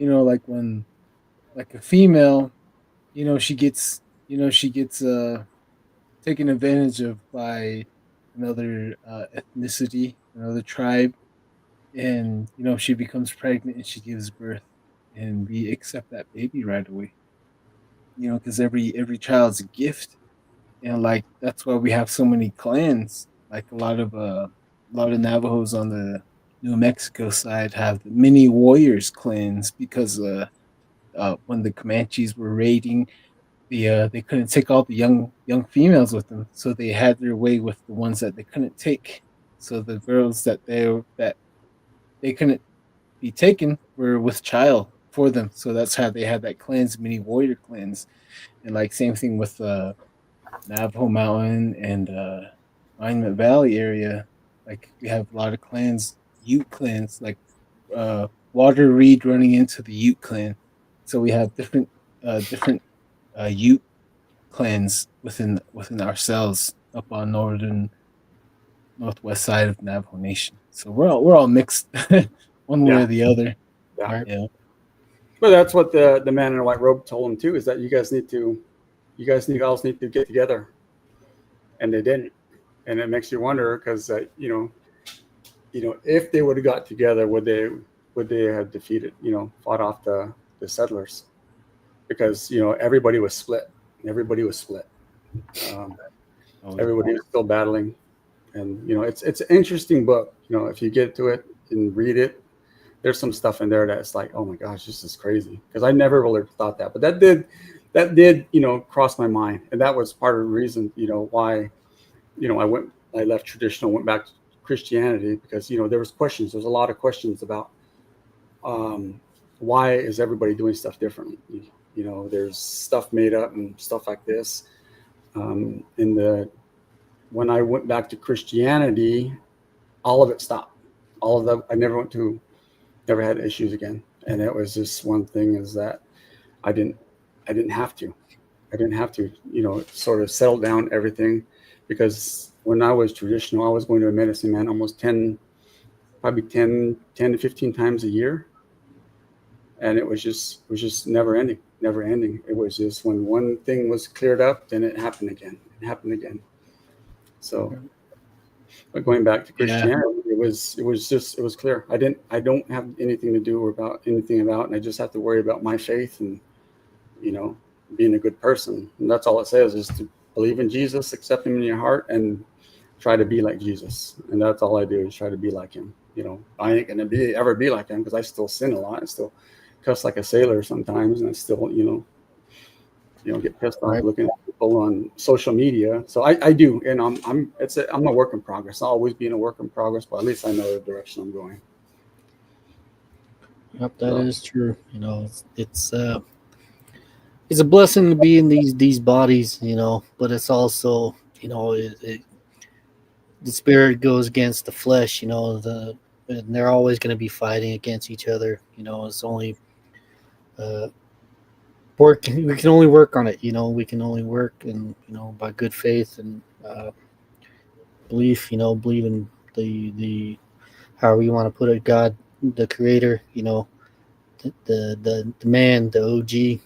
like when like a female, she gets she gets taken advantage of by another ethnicity, another tribe, and she becomes pregnant and she gives birth, and we accept that baby right away. Because every child's a gift, and like that's why we have so many clans. Like a lot of Navajos on the New Mexico side have the mini warriors clans because when the Comanches were raiding, they couldn't take all the young females with them, so they had their way with the ones that they couldn't take. So the girls that they couldn't be taken were with child for them. So that's how they had that clans, mini warrior clans, and like same thing with Navajo Mountain and Monument Valley area. Like we have a lot of clans, Ute clans, like Water Reed running into the Ute clan. So we have different Ute clans within ourselves up on northwest side of Navajo Nation. So we're all mixed, one way Yeah. or the other. Yeah. Right. Yeah. But that's what the man in a white robe told him too, is that you guys all need to get together, and they didn't, and it makes you wonder because if they would have got together, would they have defeated, fought off the settlers? Because everybody was split. Everybody was split. Everybody was still battling, and it's an interesting book. If you get to it and read it, there's some stuff in there that's like, oh my gosh, this is crazy. Because I never really thought that, but that did cross my mind, and that was part of the reason why I left traditional, went back to Christianity, because there was questions. There's a lot of questions about why is everybody doing stuff differently. There's stuff made up and stuff like this. When I went back to Christianity, all of it stopped. All of that, I never had issues again. And it was just one thing, is that I didn't have to. I didn't have to, sort of settle down everything, because when I was traditional, I was going to a medicine man almost 10 to 15 times a year. And it was just never ending. It was just when one thing was cleared up, then it happened again. So, but going back to Christianity, it was clear. I don't have anything to do about anything about, and I just have to worry about my faith and, being a good person. And that's all it says, is to believe in Jesus, accept him in your heart, and try to be like Jesus. And that's all I do, is try to be like him. I ain't going to ever be like him, because I still sin a lot. I still cuss like a sailor sometimes, and I still, get pissed off looking at people on social media. So I do, and I'm a work in progress. I'll always be in a work in progress, but at least I know the direction I'm going. Yep, that is true. It's a blessing to be in these bodies, but it's also, the spirit goes against the flesh, and they're always going to be fighting against each other. It's only we can only work on it. We can only work, and by good faith and belief. Believe in the however you want to put it, God, the Creator. The man, the OG.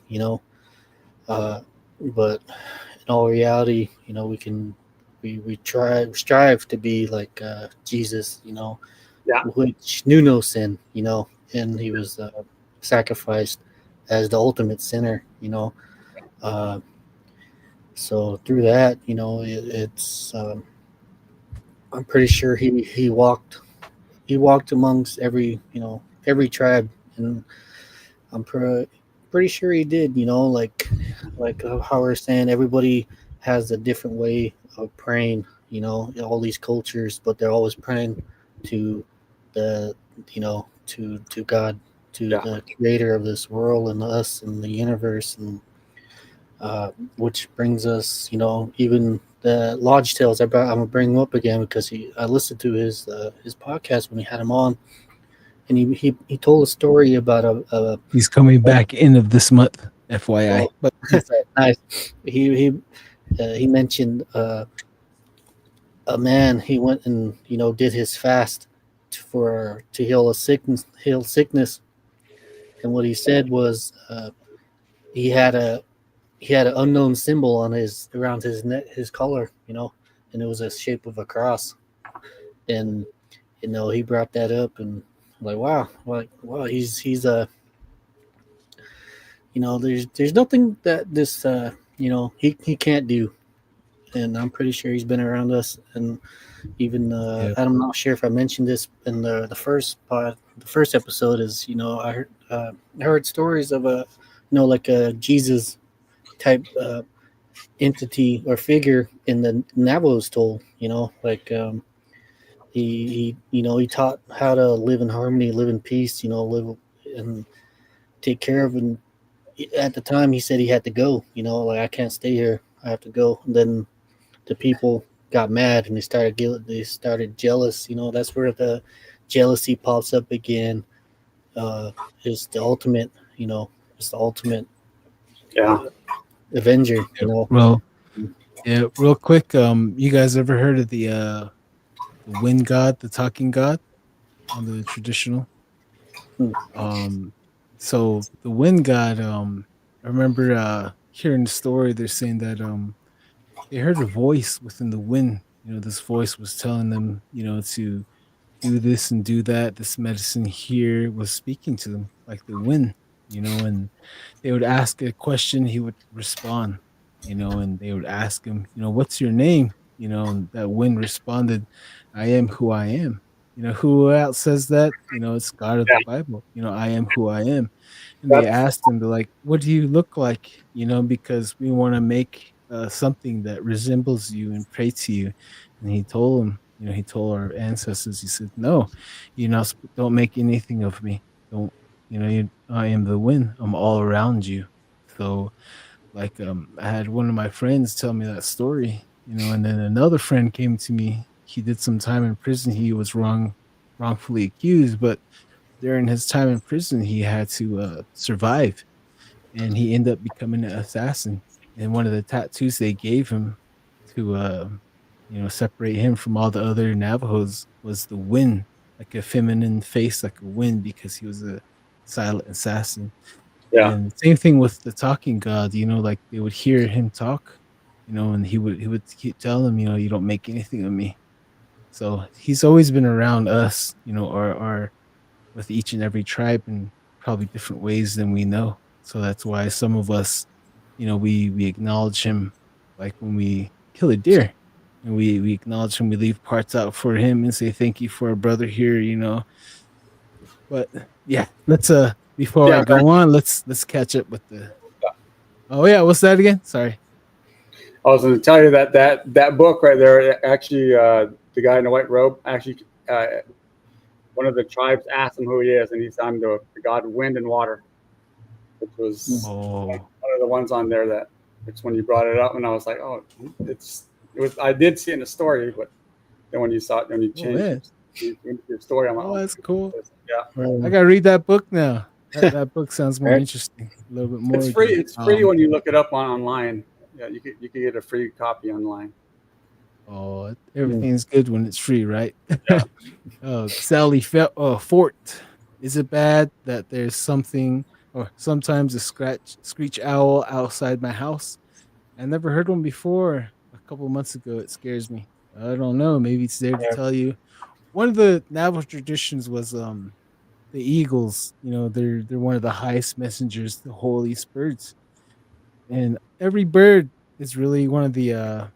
But in all reality, we strive to be like Jesus. Which knew no sin. And he was sacrificed as the ultimate sinner. So through that, it's I'm pretty sure he walked amongst every tribe, and I'm pretty sure he did. Like how we're saying, everybody has a different way of praying. All these cultures, but they're always praying to the to God, to the Creator of this world and us and the universe, and which brings us, even the Lodge Tales. I'm gonna bring him up again because I listened to his podcast when he had him on, and he told a story about He's coming back end of this month, FYI. But nice. He mentioned a man. He went and did his fast to heal sickness, and what he said was he had a he had an unknown symbol on his around his neck, his collar, and it was a shape of a cross. And he brought that up, and I'm like, wow, he's there's nothing that this he can't do, and I'm pretty sure he's been around us. And even Yep. I'm not sure if I mentioned this in the first episode. Is I heard stories of like a Jesus type entity or figure in the Navajo's told. Like he taught how to live in harmony, live in peace. Live and take care of. And at the time, he said he had to go. Like, I can't stay here. I have to go. And then the people got mad and they started jealous. That's where the jealousy pops up again. Is the ultimate. It's the ultimate Yeah. avenger. Well, yeah, real quick. You guys ever heard of the wind god, the talking god on the traditional? So the wind god, I remember hearing the story. They're saying that they heard a voice within the wind. This voice was telling them, to do this and do that. This medicine here was speaking to them like the wind, and they would ask a question, he would respond, and they would ask him, what's your name? And that wind responded, I am who I am. Who else says that? It's God of the Bible. I am who I am. And they asked him, they're like, what do you look like? Because we want to make something that resembles you and pray to you. And he told him, he told our ancestors, he said, no, don't make anything of me. Don't, I am the wind. I'm all around you. So like, I had one of my friends tell me that story, and then another friend came to me. He did some time in prison. He was wrongfully accused, but during his time in prison, he had to survive, and he ended up becoming an assassin. And one of the tattoos they gave him to separate him from all the other Navajos was the wind, like a feminine face, like a wind, because he was a silent assassin. Yeah. And same thing with the talking god, like they would hear him talk, and he would keep telling them, you don't make anything of me. So he's always been around us, or with each and every tribe in probably different ways than we know. So that's why some of us, we acknowledge him, like when we kill a deer, and we acknowledge him. We leave parts out for him and say thank you for our brother here. But yeah, let's before I go on, let's catch up with the. Oh yeah, what's that again? Sorry. I was going to tell you that book right there. Actually, the guy in the white robe. Actually, one of the tribes asked him who he is, and he said, "I'm the god of wind and water," which was one of the ones on there that. It's when you brought it up, and I was like, "Oh, it was." I did see it in the story, but then when you saw it, when you changed your story, I'm like, "Oh, that's cool." Yeah, I gotta read that book now. That book sounds more interesting, a little bit more. It's free. It's free when you look it up online. Yeah, you could get a free copy online. Oh, everything's good when it's free, right? Yeah. Sally Fort. Is it bad that there's something, or sometimes a screech owl outside my house? I never heard one before. A couple months ago, it scares me. I don't know. Maybe it's there to tell you. One of the Navajo traditions was the eagles. They're one of the highest messengers, the holiest birds, and every bird is really one of the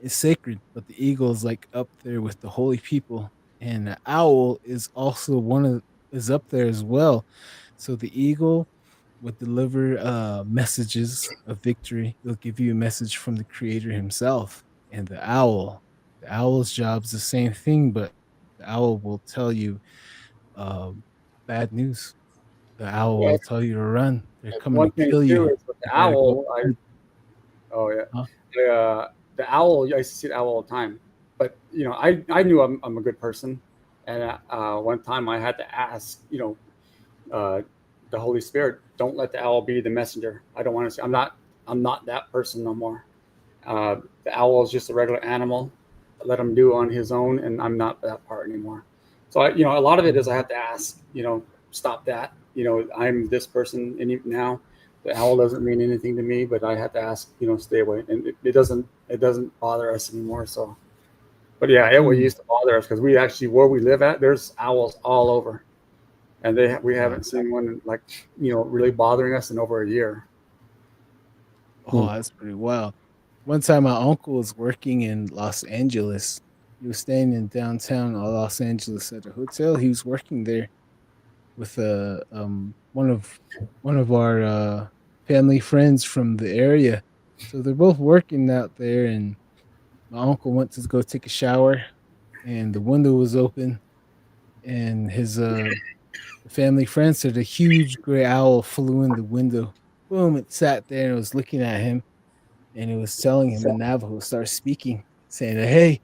is sacred, but the eagle is like up there with the holy people, and the owl is also is up there as well. So the eagle would deliver messages of victory. It'll give you a message from the creator himself. And the owl's job's the same thing, but the owl will tell you bad news. The owl will tell you to run. They're coming to kill you. Is with the owl. The owl. I used to see the owl all the time, but I knew I'm a good person, and one time I had to ask, the Holy Spirit, don't let the owl be the messenger. I don't want to say I'm not that person no more. The owl is just a regular animal. Let him do on his own, and I'm not that part anymore. So a lot of it is I have to ask, stop that. I'm this person, and now the owl doesn't mean anything to me, but I have to ask, stay away, and it doesn't bother us anymore. So, but yeah, it used to bother us because we actually where we live at, there's owls all over, and we haven't seen one like really bothering us in over a year. Oh, that's pretty wild. One time, my uncle was working in Los Angeles. He was staying in downtown Los Angeles at a hotel. He was working there with one of our family friends from the area. So they're both working out there, and my uncle went to go take a shower, and the window was open, and his family friend said a huge gray owl flew in the window. Boom! It sat there and it was looking at him, and it was telling him in Navajo, started speaking, saying, "Hey,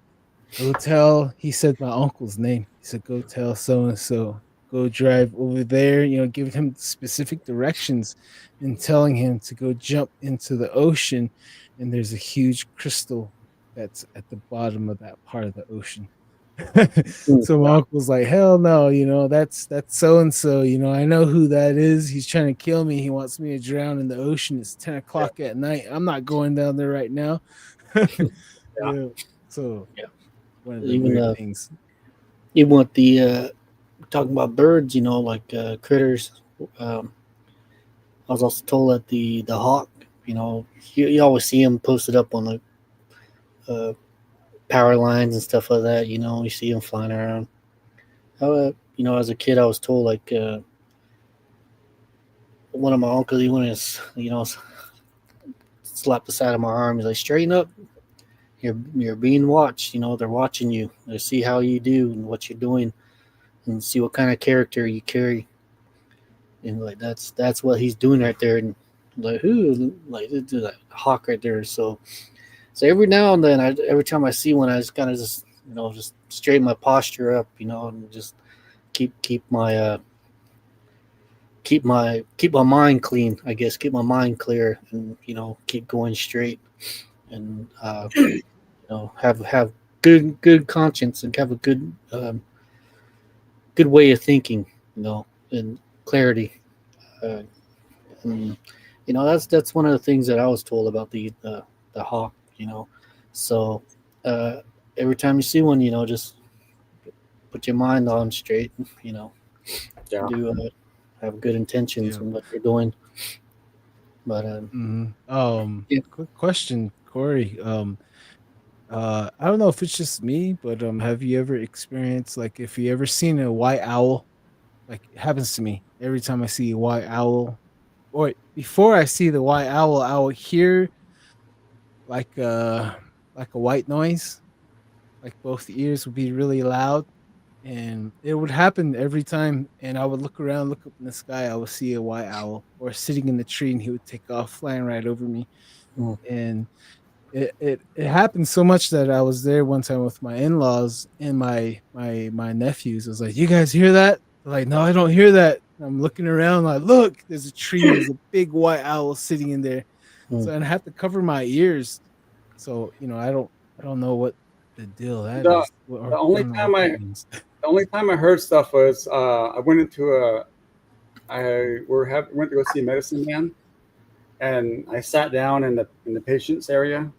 go tell." He said my uncle's name. He said, "Go tell so and so. Go drive over there." Giving him specific directions and telling him to go jump into the ocean. And there's a huge crystal that's at the bottom of that part of the ocean. So my uncle's like, "Hell no, that's so and so. I know who that is. He's trying to kill me. He wants me to drown in the ocean. It's 10 o'clock at night. I'm not going down there right now." Yeah. So one of the weird things. Even with the talking about birds, like critters. I was also told that the hawk, you always see them posted up on the power lines and stuff like that. You see them flying around. As a kid, I was told like one of my uncles, he wanted to, slap the side of my arm. He's like, "Straighten up. You're being watched. They're watching you. They see how you do and what you're doing, and see what kind of character you carry." And like that's what he's doing right there. And like who like this is a hawk right there. So every now and then, every time I see one, I just kind of just straighten my posture up, and just keep my mind clean. I guess keep my mind clear, and keep going straight, and have good conscience and have a good way of thinking, and clarity. And that's one of the things that I was told about the hawk. So every time you see one, just put your mind on straight. Do have good intentions in what you're doing. But quick question, Korey. I don't know if it's just me, but have you ever experienced, like, if you ever seen a white owl? Like, it happens to me every time I see a white owl, or before I see the white owl, I will hear like a white noise, like both ears would be really loud, and it would happen every time. And I would look around, look up in the sky, I would see a white owl or sitting in the tree, and he would take off flying right over me. And it happened so much that I was there one time with my in-laws and my nephews. I was like, "You guys hear that?" They're like, "No, I don't hear that." I'm looking around like, "Look, there's a tree, there's a big white owl sitting in there." So and I have to cover my ears. So I don't know what the deal that The, is. the only time the only time I heard stuff was I went to go see a medicine man, and I sat down in the patient's area.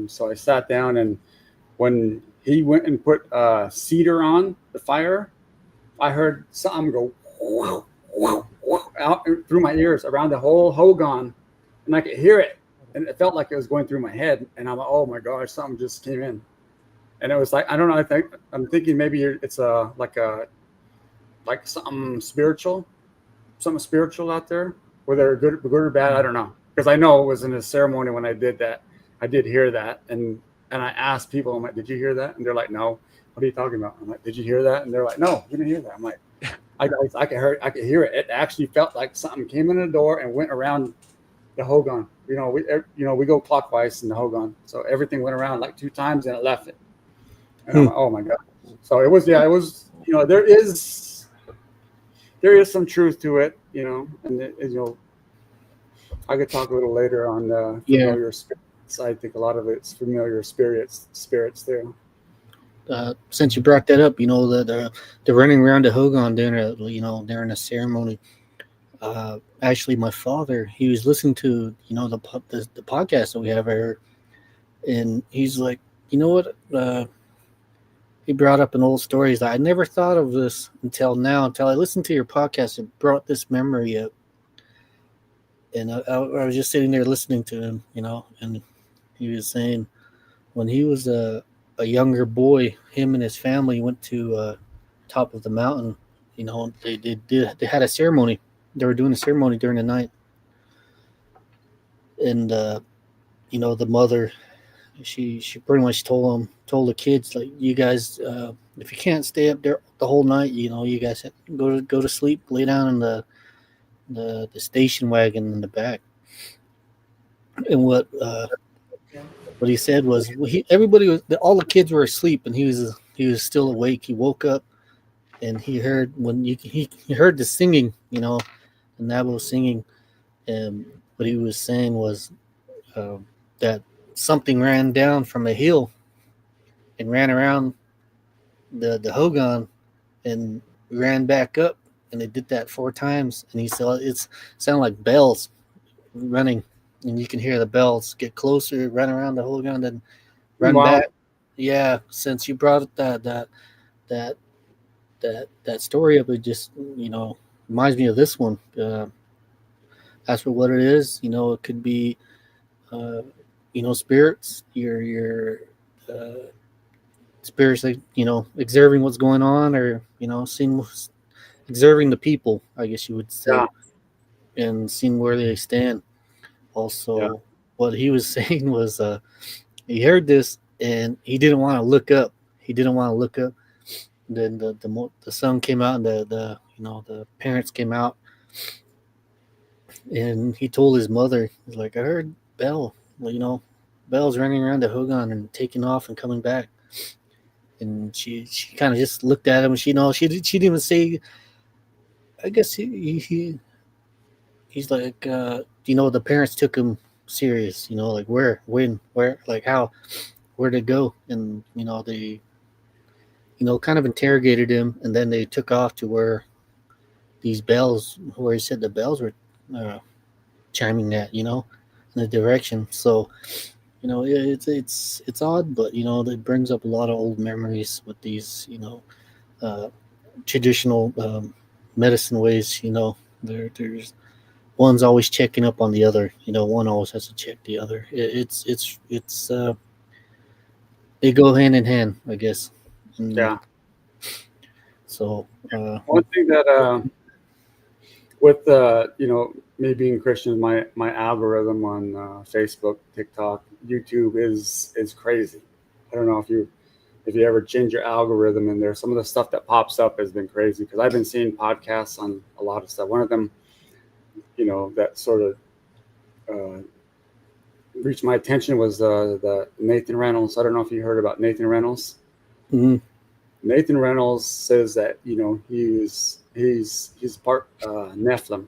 So I sat down, and when he went and put cedar on the fire, I heard something go whoa, whoa, whoa, out through my ears around the whole hogan, and I could hear it, and it felt like it was going through my head. And I'm like, "Oh my gosh, something just came in," and it was like, I don't know. I'm thinking maybe it's like something spiritual out there, whether good or bad, I don't know, because I know it was in a ceremony when I did that. I did hear that, and I asked people, I'm like, "Did you hear that?" And they're like, "No." "What are you talking about?" I'm like, "Did you hear that?" And they're like, "No, you didn't hear that." I'm like, I could hear it. It actually felt like something came in the door and went around the hogan. We go clockwise in the hogan, so everything went around like 2 times and it left it. And I'm like, "Oh my god!" So it was there is some truth to it, and I could talk a little later on familiar spirits. I think a lot of it's familiar spirits there. since you brought that up, the running around the Hogan during a ceremony. Actually, my father, he was listening to the podcast that we have here, and he's like, you know what? He brought up an old story. He's like, I never thought of this until now, until I listened to your podcast. It brought this memory up, and I was just sitting there listening to him, and he was saying when he was a younger boy, him and his family went to top of the mountain. They had a ceremony. They were doing a ceremony during the night, and the mother, she pretty much told the kids, like, you guys, if you can't stay up there the whole night, you guys have to go to sleep, lay down in the station wagon in the back. And what he said was, all the kids were asleep, and he was still awake. He woke up, and he heard he heard the singing, the Navajo singing, and what he was saying was that something ran down from a hill and ran around the Hogan and ran back up, and they did that 4 times, and he said it sounded like bells running, and you can hear the bells get closer, run around the Hogan, then run back. Yeah, since you brought that story up, it just reminds me of this one. As for what it is, it could be spirits, your spirits, like, observing what's going on, or observing the people, I guess you would say, and seeing where they stand. Also, what he was saying was he heard this and he didn't want to look up. Then the son came out, and the parents came out, and he told his mother, he's like, I heard bells running around the Hogan and taking off and coming back. And she kind of just looked at him, and she didn't even say. I guess he's like, the parents took him serious, like where, when, where, like how, where'd it go, and they kind of interrogated him, and then they took off to where these bells, where he said the bells were chiming at, in the direction. So it's odd, but it brings up a lot of old memories with these traditional medicine ways. There's one's always checking up on the other. One always has to check the other. It's they go hand in hand, I guess. And Yeah. So one thing that with me being Christian, my algorithm on Facebook, TikTok, YouTube is crazy. I don't know if you ever change your algorithm in there. Some of the stuff that pops up has been crazy, because I've been seeing podcasts on a lot of stuff. One of them, that sort of reached my attention was the Nathan Reynolds. I don't know if you heard about Nathan Reynolds. mm-hmm. Nathan Reynolds says that he's part Nephilim,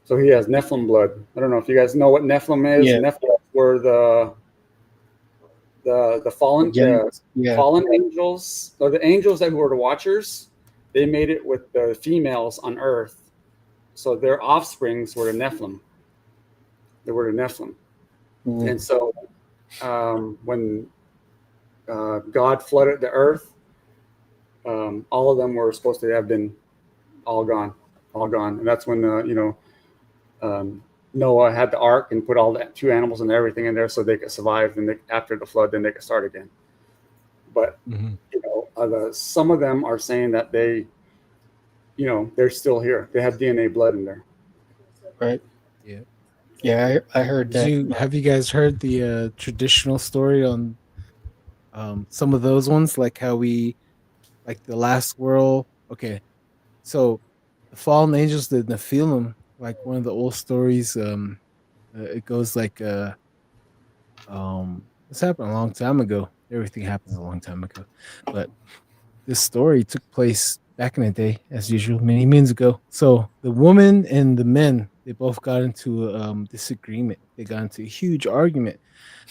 so he has Nephilim blood. I don't know if you guys know what Nephilim is. Yeah. Nephilim were the fallen fallen angels, or the angels that were the watchers. They made it with the females on Earth, so their offsprings were the Nephilim. They were the Nephilim, and so when God flooded the Earth, all of them were supposed to have been all gone, and that's when Noah had the ark and put all the 2 animals and everything in there so they could survive, and after the flood, then they could start again. But some of them are saying that they, they're still here. They have DNA blood in there. Right. Yeah. Yeah, I heard that. Have you guys heard the traditional story on some of those ones, like how like the last world? Okay, so the fallen angels, the Nephilim, like one of the old stories. It goes like this happened a long time ago. Everything happens a long time ago, but this story took place back in the day, as usual, many moons ago. So the woman and the men, they both got into disagreement. They got into a huge argument.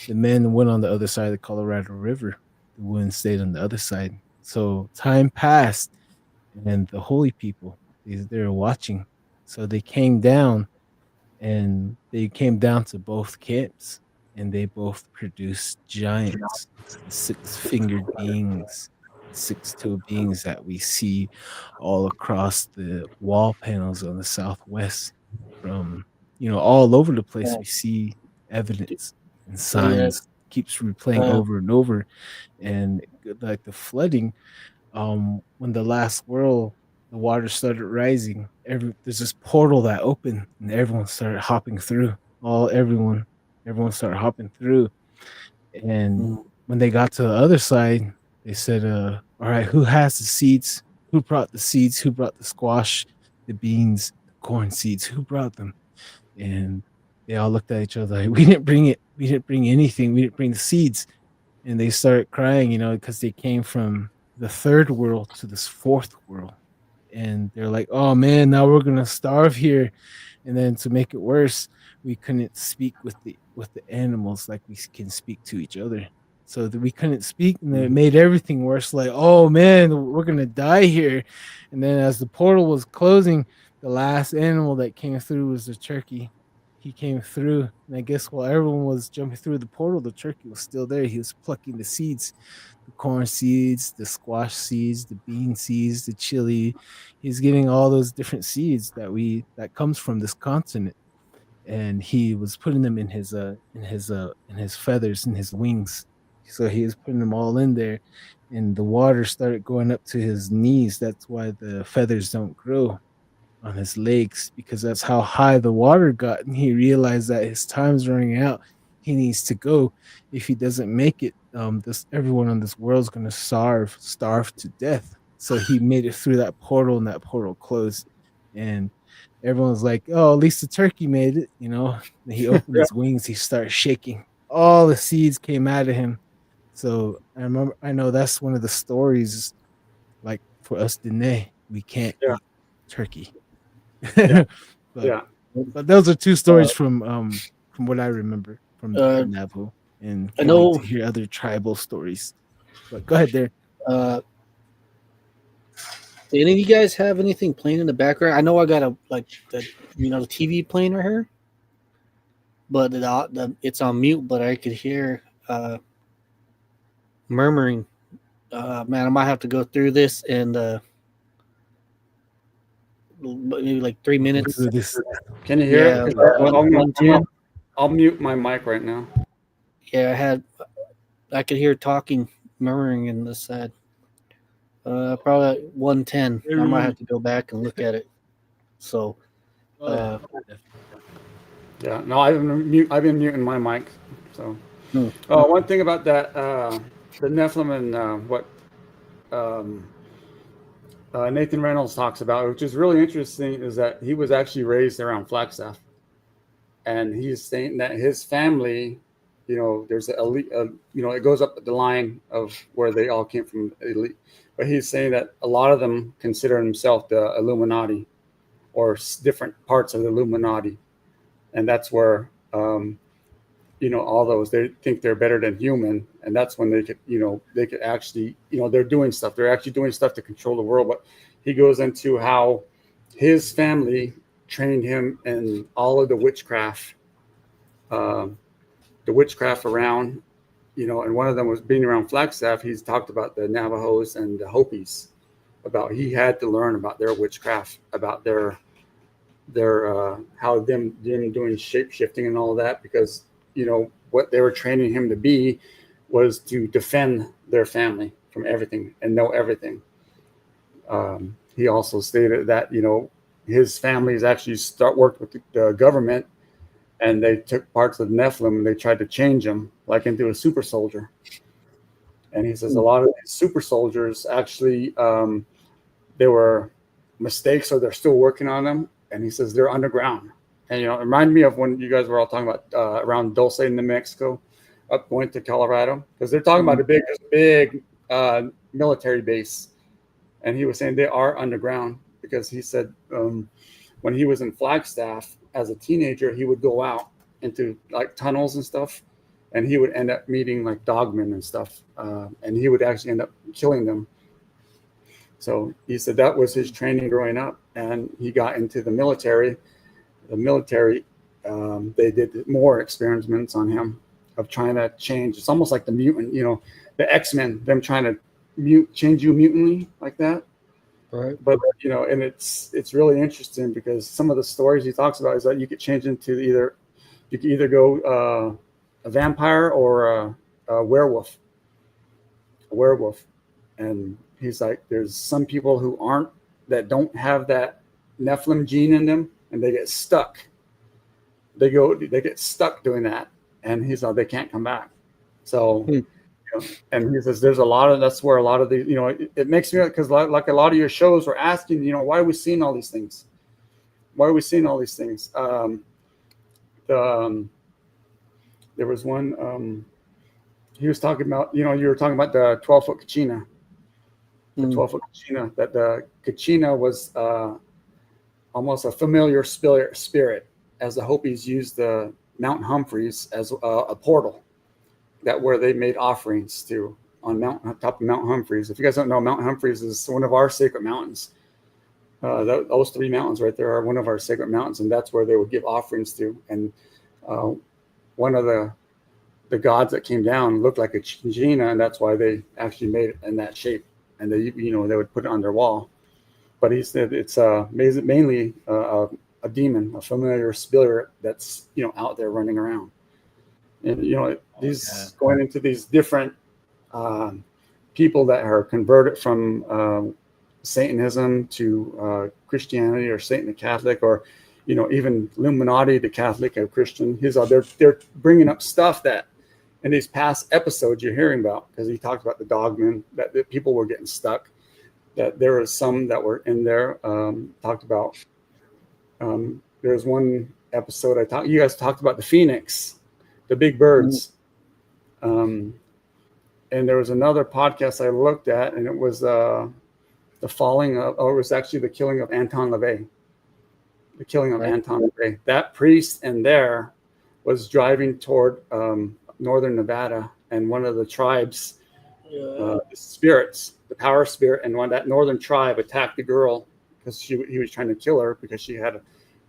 The men went on the other side of the Colorado River. the women stayed on the other side. So time passed, and the holy people, they were watching. So they came down, and they came down to both camps, and they both produced giants, the six-fingered beings, six-toed beings that we see all across the wall panels on the southwest. From all over the place, we see evidence and Yeah. signs keeps replaying Uh, over and over. And like the flooding, when the last world, the water started rising, there's this portal that opened, and everyone started hopping through. Everyone started hopping through. And mm, when they got to the other side, they said, all right, who has the seeds? Who brought the seeds? Who brought the squash, the beans, the corn seeds? Who brought them? And they all looked at each other like, we didn't bring it. We didn't bring anything. We didn't bring the seeds. And they started crying, because they came from the third world to this fourth world. And they're like, oh man, now we're gonna starve here. And then to make it worse, we couldn't speak with the animals like we can speak to each other. So that we couldn't speak, and then it made everything worse. Like, oh man, we're gonna die here. And then as the portal was closing, the last animal that came through was the turkey. He came through, and I guess while everyone was jumping through the portal, the turkey was still there. He was plucking the seeds, the corn seeds, the squash seeds, the bean seeds, the chili. He's getting all those different seeds that comes from this continent, and he was putting them in his feathers, in his wings. So he was putting them all in there, and the water started going up to his knees. That's why the feathers don't grow on his legs, because that's how high the water got. And he realized that his time's running out. He needs to go. If he doesn't make it, this everyone on this world is gonna starve to death. So he made it through that portal, and that portal closed. And everyone's like, "Oh, at least the turkey made it," And he opened his wings. He started shaking. All the seeds came out of him. So I know that's one of the stories. Like for us, Dene, we can't Yeah. eat turkey. Yeah. but Yeah. but those are two stories from what I remember from Navajo, and I can't wait know. to hear other tribal stories. But go ahead there. Do any of you guys have anything playing in the background? I know I got the TV playing right here, but it's on mute. But I could hear murmuring. Man, I might have to go through this and maybe like 3 minutes. Can you hear Yeah, it? 110. I'll mute my mic right now. Yeah, I could hear talking, murmuring in this side. Probably 110. I might have to go back and look at it. So, Yeah, no, I've been muting my mic. So, one thing about that, the Nephilim and what Nathan Reynolds talks about, which is really interesting, is that he was actually raised around Flagstaff, and he's saying that his family, there's an elite, it goes up the line of where they all came from, elite. But he's saying that a lot of them consider themselves the Illuminati, or different parts of the Illuminati, and that's where all those, they think they're better than human, and that's when they could actually, they're doing stuff. They're actually doing stuff to control the world. But he goes into how his family trained him in all of the witchcraft around, and one of them was being around Flagstaff. He's talked about the Navajos and the Hopis, about he had to learn about their witchcraft, about their how them doing shape shifting and all that, because what they were training him to be was to defend their family from everything and know everything. He also stated that his families actually worked with the government, and they took parts of Nephilim and they tried to change them like into a super soldier. And he says a lot of these super soldiers actually they were mistakes, or they're still working on them. And he says they're underground. And it reminded me of when you guys were all talking about around Dulce, New Mexico, up going to Colorado, because they're talking about a big military base. And he was saying they are underground, because he said when he was in Flagstaff as a teenager, he would go out into like tunnels and stuff, and he would end up meeting like dogmen and stuff, and he would actually end up killing them. So he said that was his training growing up, and he got into the military. The military, they did more experiments on him of trying to change. It's almost like the mutant, the X-Men, them trying to change you mutantly like that. Right. But and it's really interesting because some of the stories he talks about is that you could change into either go a vampire or a werewolf. And he's like, there's some people that don't have that Nephilim gene in them, and they get stuck. They get stuck doing that, and he's like, they can't come back. So, and he says there's that's where a lot of the, it makes me, because like a lot of your shows were asking, why are we seeing all these things? Why are we seeing all these things? There was one. He was talking about, you were talking about the 12-foot Kachina. The 12-foot Kachina. That the Kachina was almost a familiar spirit, as the Hopis used the Mount Humphreys as a portal, that where they made offerings to on top of Mount Humphreys. If you guys don't know, Mount Humphreys is one of our sacred mountains. Those 3 mountains right there are one of our sacred mountains, and that's where they would give offerings to. And one of the gods that came down looked like a Kachina, and that's why they actually made it in that shape. And they would put it on their wall. But he said it's mainly a demon, a familiar spirit that's out there running around. And these going into these different people that are converted from Satanism to Christianity, or Satan to Catholic, or even Illuminati to Catholic or Christian. They're bringing up stuff that in these past episodes you're hearing about, because he talked about the dogmen, that people were getting stuck. That there was some that were in there. Talked about. There's one episode you guys talked about the phoenix, the big birds. And there was another podcast I looked at, and it was the falling of, or it was actually the killing of Anton LaVey. The killing of Anton LaVey. That priest in there was driving toward northern Nevada, and one of the tribes, the spirits, the power spirit, and that northern tribe attacked the girl because he was trying to kill her because she had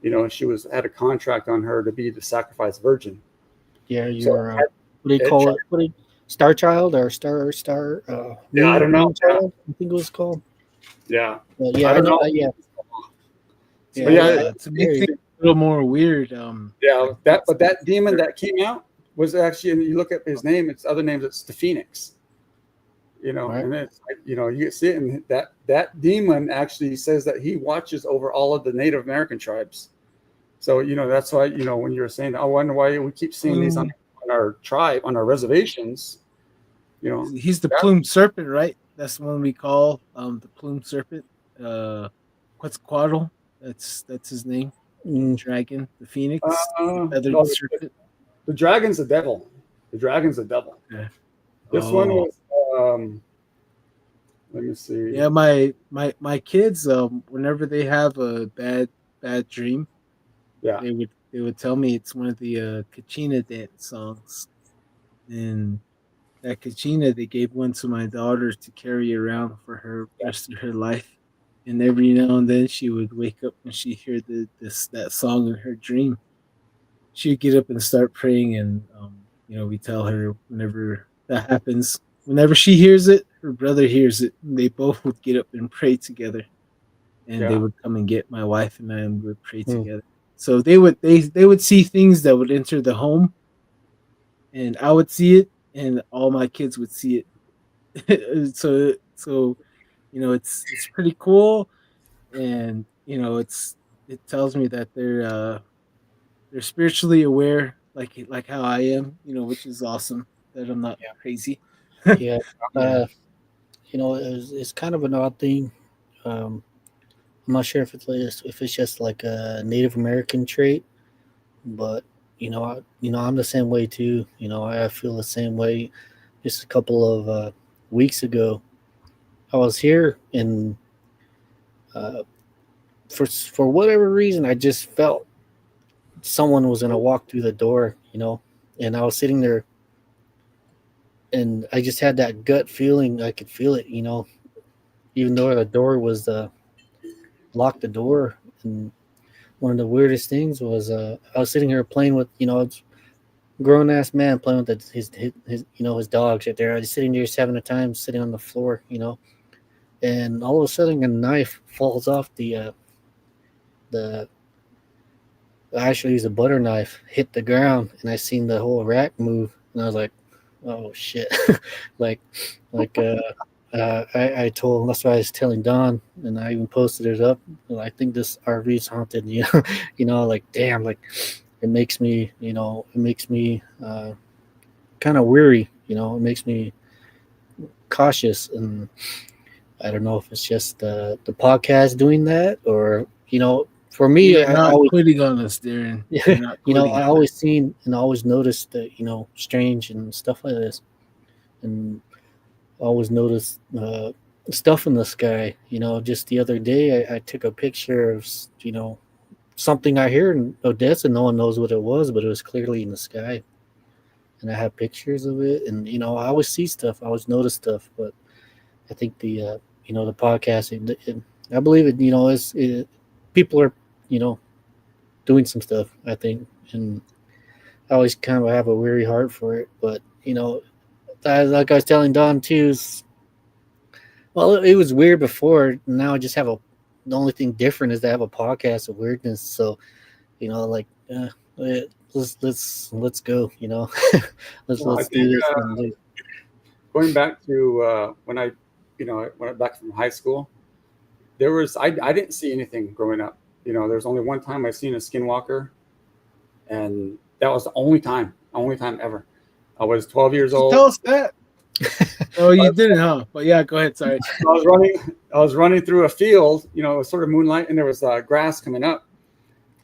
had a contract on her to be the sacrifice virgin. Yeah, you're what do you call it? Star Child or Star? I don't know. Child, I think it was called. Yeah. I don't know. To make things a little more weird. But that demon that came out was actually, and you look at his name, it's other names, it's the Phoenix. And it's like, you see it, and that demon actually says that he watches over all of the Native American tribes. So, that's why, when you were saying, I wonder why we keep seeing these on our tribe, on our reservations. He's the plumed serpent, right? That's the one we call the plumed serpent. Quetzalcoatl. That's his name. Dragon, the phoenix, feathered serpent. The dragon's the devil. Okay. This one was. Let me see. Yeah, my kids, whenever they have a bad dream, they would tell me it's one of the Kachina dance songs, and that Kachina, they gave one to my daughter to carry around for her rest of her life, and every now and then she would wake up when she heard that song in her dream. She'd get up and start praying, and we tell her whenever that happens. Whenever she hears it, her brother hears it. And they both would get up and pray together, and they would come and get my wife and I, and would pray together. So they would see things that would enter the home, and I would see it, and all my kids would see it. so it's pretty cool, and it tells me that they're spiritually aware, like how I am, which is awesome. That I'm not crazy. It's kind of an odd thing. I'm not sure if it's just like a Native American trait, but I'm the same way too. I feel the same way. Just a couple of weeks ago, I was here, and for whatever reason, I just felt someone was gonna walk through the door, and I was sitting there and I just had that gut feeling. I could feel it, even though the door was locked the door. And one of the weirdest things was I was sitting here playing with, it's a grown ass man playing with his dogs right there. I was sitting there just having a time sitting on the floor, and all of a sudden a knife falls off the I actually used a butter knife, hit the ground, and I seen the whole rack move, and I was like, "Oh shit!" like, I told. That's why I was telling Don, and I even posted it up. I think this RV is haunted. Like damn, like it makes me, kind of weary. It makes me cautious, and I don't know if it's just the podcast doing that, or for me, You're I not always. quitting on us, Darren. You're not quitting I on always us. seen and always noticed that, strange and stuff like this. And I always noticed stuff in the sky. Just the other day, I took a picture of, something I hear in Odessa. No one knows what it was, but it was clearly in the sky. And I have pictures of it. And, I always see stuff. I always notice stuff. But I think the podcast, I believe it, people are, doing some stuff, I think. And I always kind of have a weary heart for it, but like I was telling Don too, well, it was weird before. Now I just have the only thing different is that I have a podcast of weirdness. So, like, let's go. Well, I Let's think do this. And going back to when I went back from high school, there was I didn't see anything growing up. There was only one time I seen a skinwalker, and that was the only time ever. I was 12 years old. Tell us that. Oh, you didn't, huh? But yeah, go ahead. Sorry. I was running through a field, it was sort of moonlight, and there was grass coming up,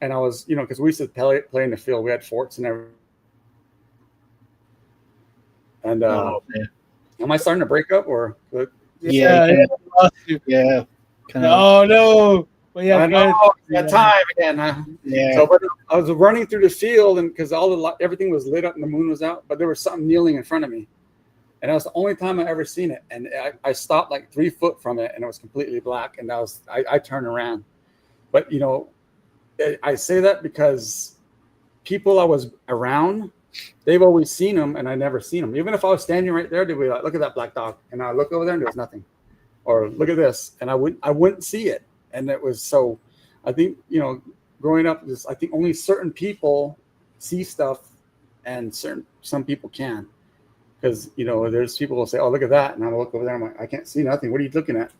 and I was, because we used to play in the field. We had forts and everything. And am I starting to break up or? yeah. Yeah. Kind of. Oh no. But yeah, I know that time again. Huh? Yeah. So, but I was running through the field, and because everything was lit up and the moon was out, but there was something kneeling in front of me, and that was the only time I ever seen it. And I stopped like 3 foot from it, and it was completely black. And I turned around, but I say that because people I was around, they've always seen them, and I never seen them. Even if I was standing right there, they'd be like, "Look at that black dog," and I look over there, and there was nothing, or "Look at this," and I wouldn't see it. And it was so, I think, growing up, I think only certain people see stuff, and some people can, because there's people who will say, "Oh, look at that," and I look over there, I'm like, "I can't see nothing. What are you looking at?"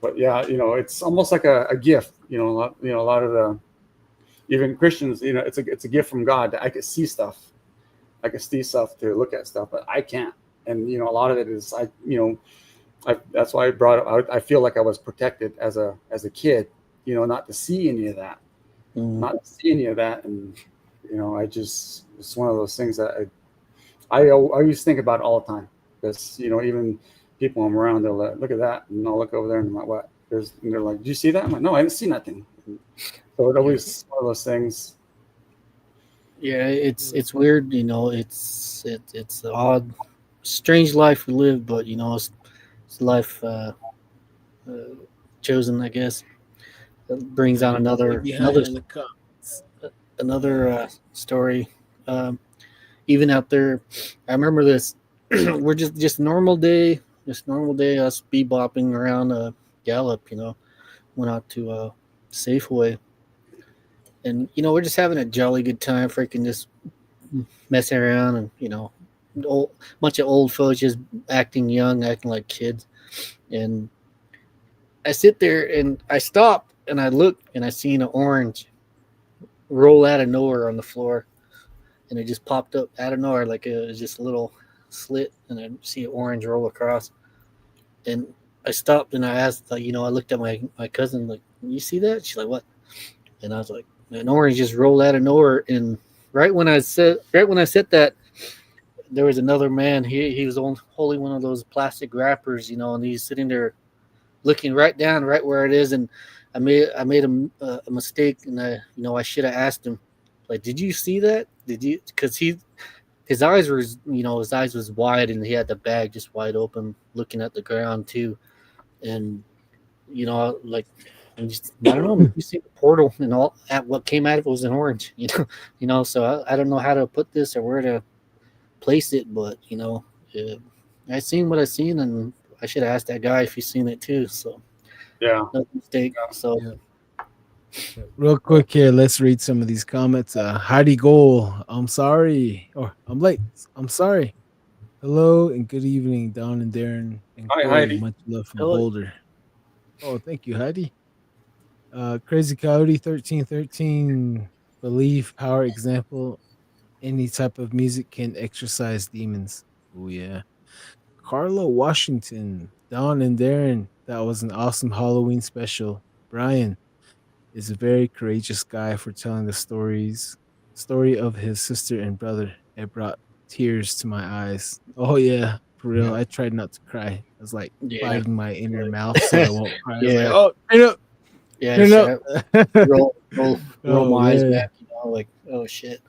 But yeah, it's almost like a gift. A lot of the even Christians, it's a gift from God that I could see stuff. I could see stuff to look at stuff, but I can't. And a lot of it is that's why I brought up. I feel like I was protected as a kid, not to see any of that, and it's one of those things that I always think about it all the time. Because even people I'm around, they'll look at that, and I'll look over there, and I'm like, "What?" And they're like, "Did you see that?" I'm like, "No, I didn't see nothing." So it always one of those things. Yeah, it's weird. It's an odd, strange life we live, but it's life chosen, I guess. That brings on another story. Even out there, I remember this. We're just normal day, us bebopping around Gallup. Went out to Safeway, and we're just having a jolly good time, freaking just messing around, and bunch of old folks just acting young, acting like kids. And I sit there and I stop and I look and I seen an orange roll out of nowhere on the floor, and it just popped up out of nowhere like it was just a little slit, and I see an orange roll across. And I stopped and I asked, I looked at my cousin, like, "You see that?" She's like, "What?" And I was like, "An orange just rolled out of nowhere." And right when I said that, there was another man. He was holding one of those plastic wrappers, and he's sitting there looking right down, right where it is. And I made a mistake, and I should have asked him, like, "Did you see that? Did you?" Because his eyes were, his eyes was wide, and he had the bag just wide open, looking at the ground too. And like, and just, I don't know, maybe you see the portal, and all at what came out of it was an orange. So I don't know how to put this or where to place it, but I seen what I seen, and I should have asked that guy if he's seen it too. So Yeah. no mistake. So Yeah. Real quick here, let's read some of these comments. Heidi Goal, I'm sorry, or I'm late. I'm sorry. Hello and good evening, Don and Darren and Hi, Corey. Heidi. Much love from Hello. Boulder. Oh, thank you, Heidi. Crazy Coyote 1313. Believe power example. Any type of music can exorcise demons. Oh yeah. Carla Washington, Don and Darren. That was an awesome Halloween special. Brian is a very courageous guy for telling the story of his sister and brother. It brought tears to my eyes. Oh yeah, for real. Yeah. I tried not to cry. I was like yeah, biting my inner like- mouth so I won't cry. I was like, Yeah. oh, turn up, yeah, turn up. roll Oh, my eyes man. back. Like, oh shit.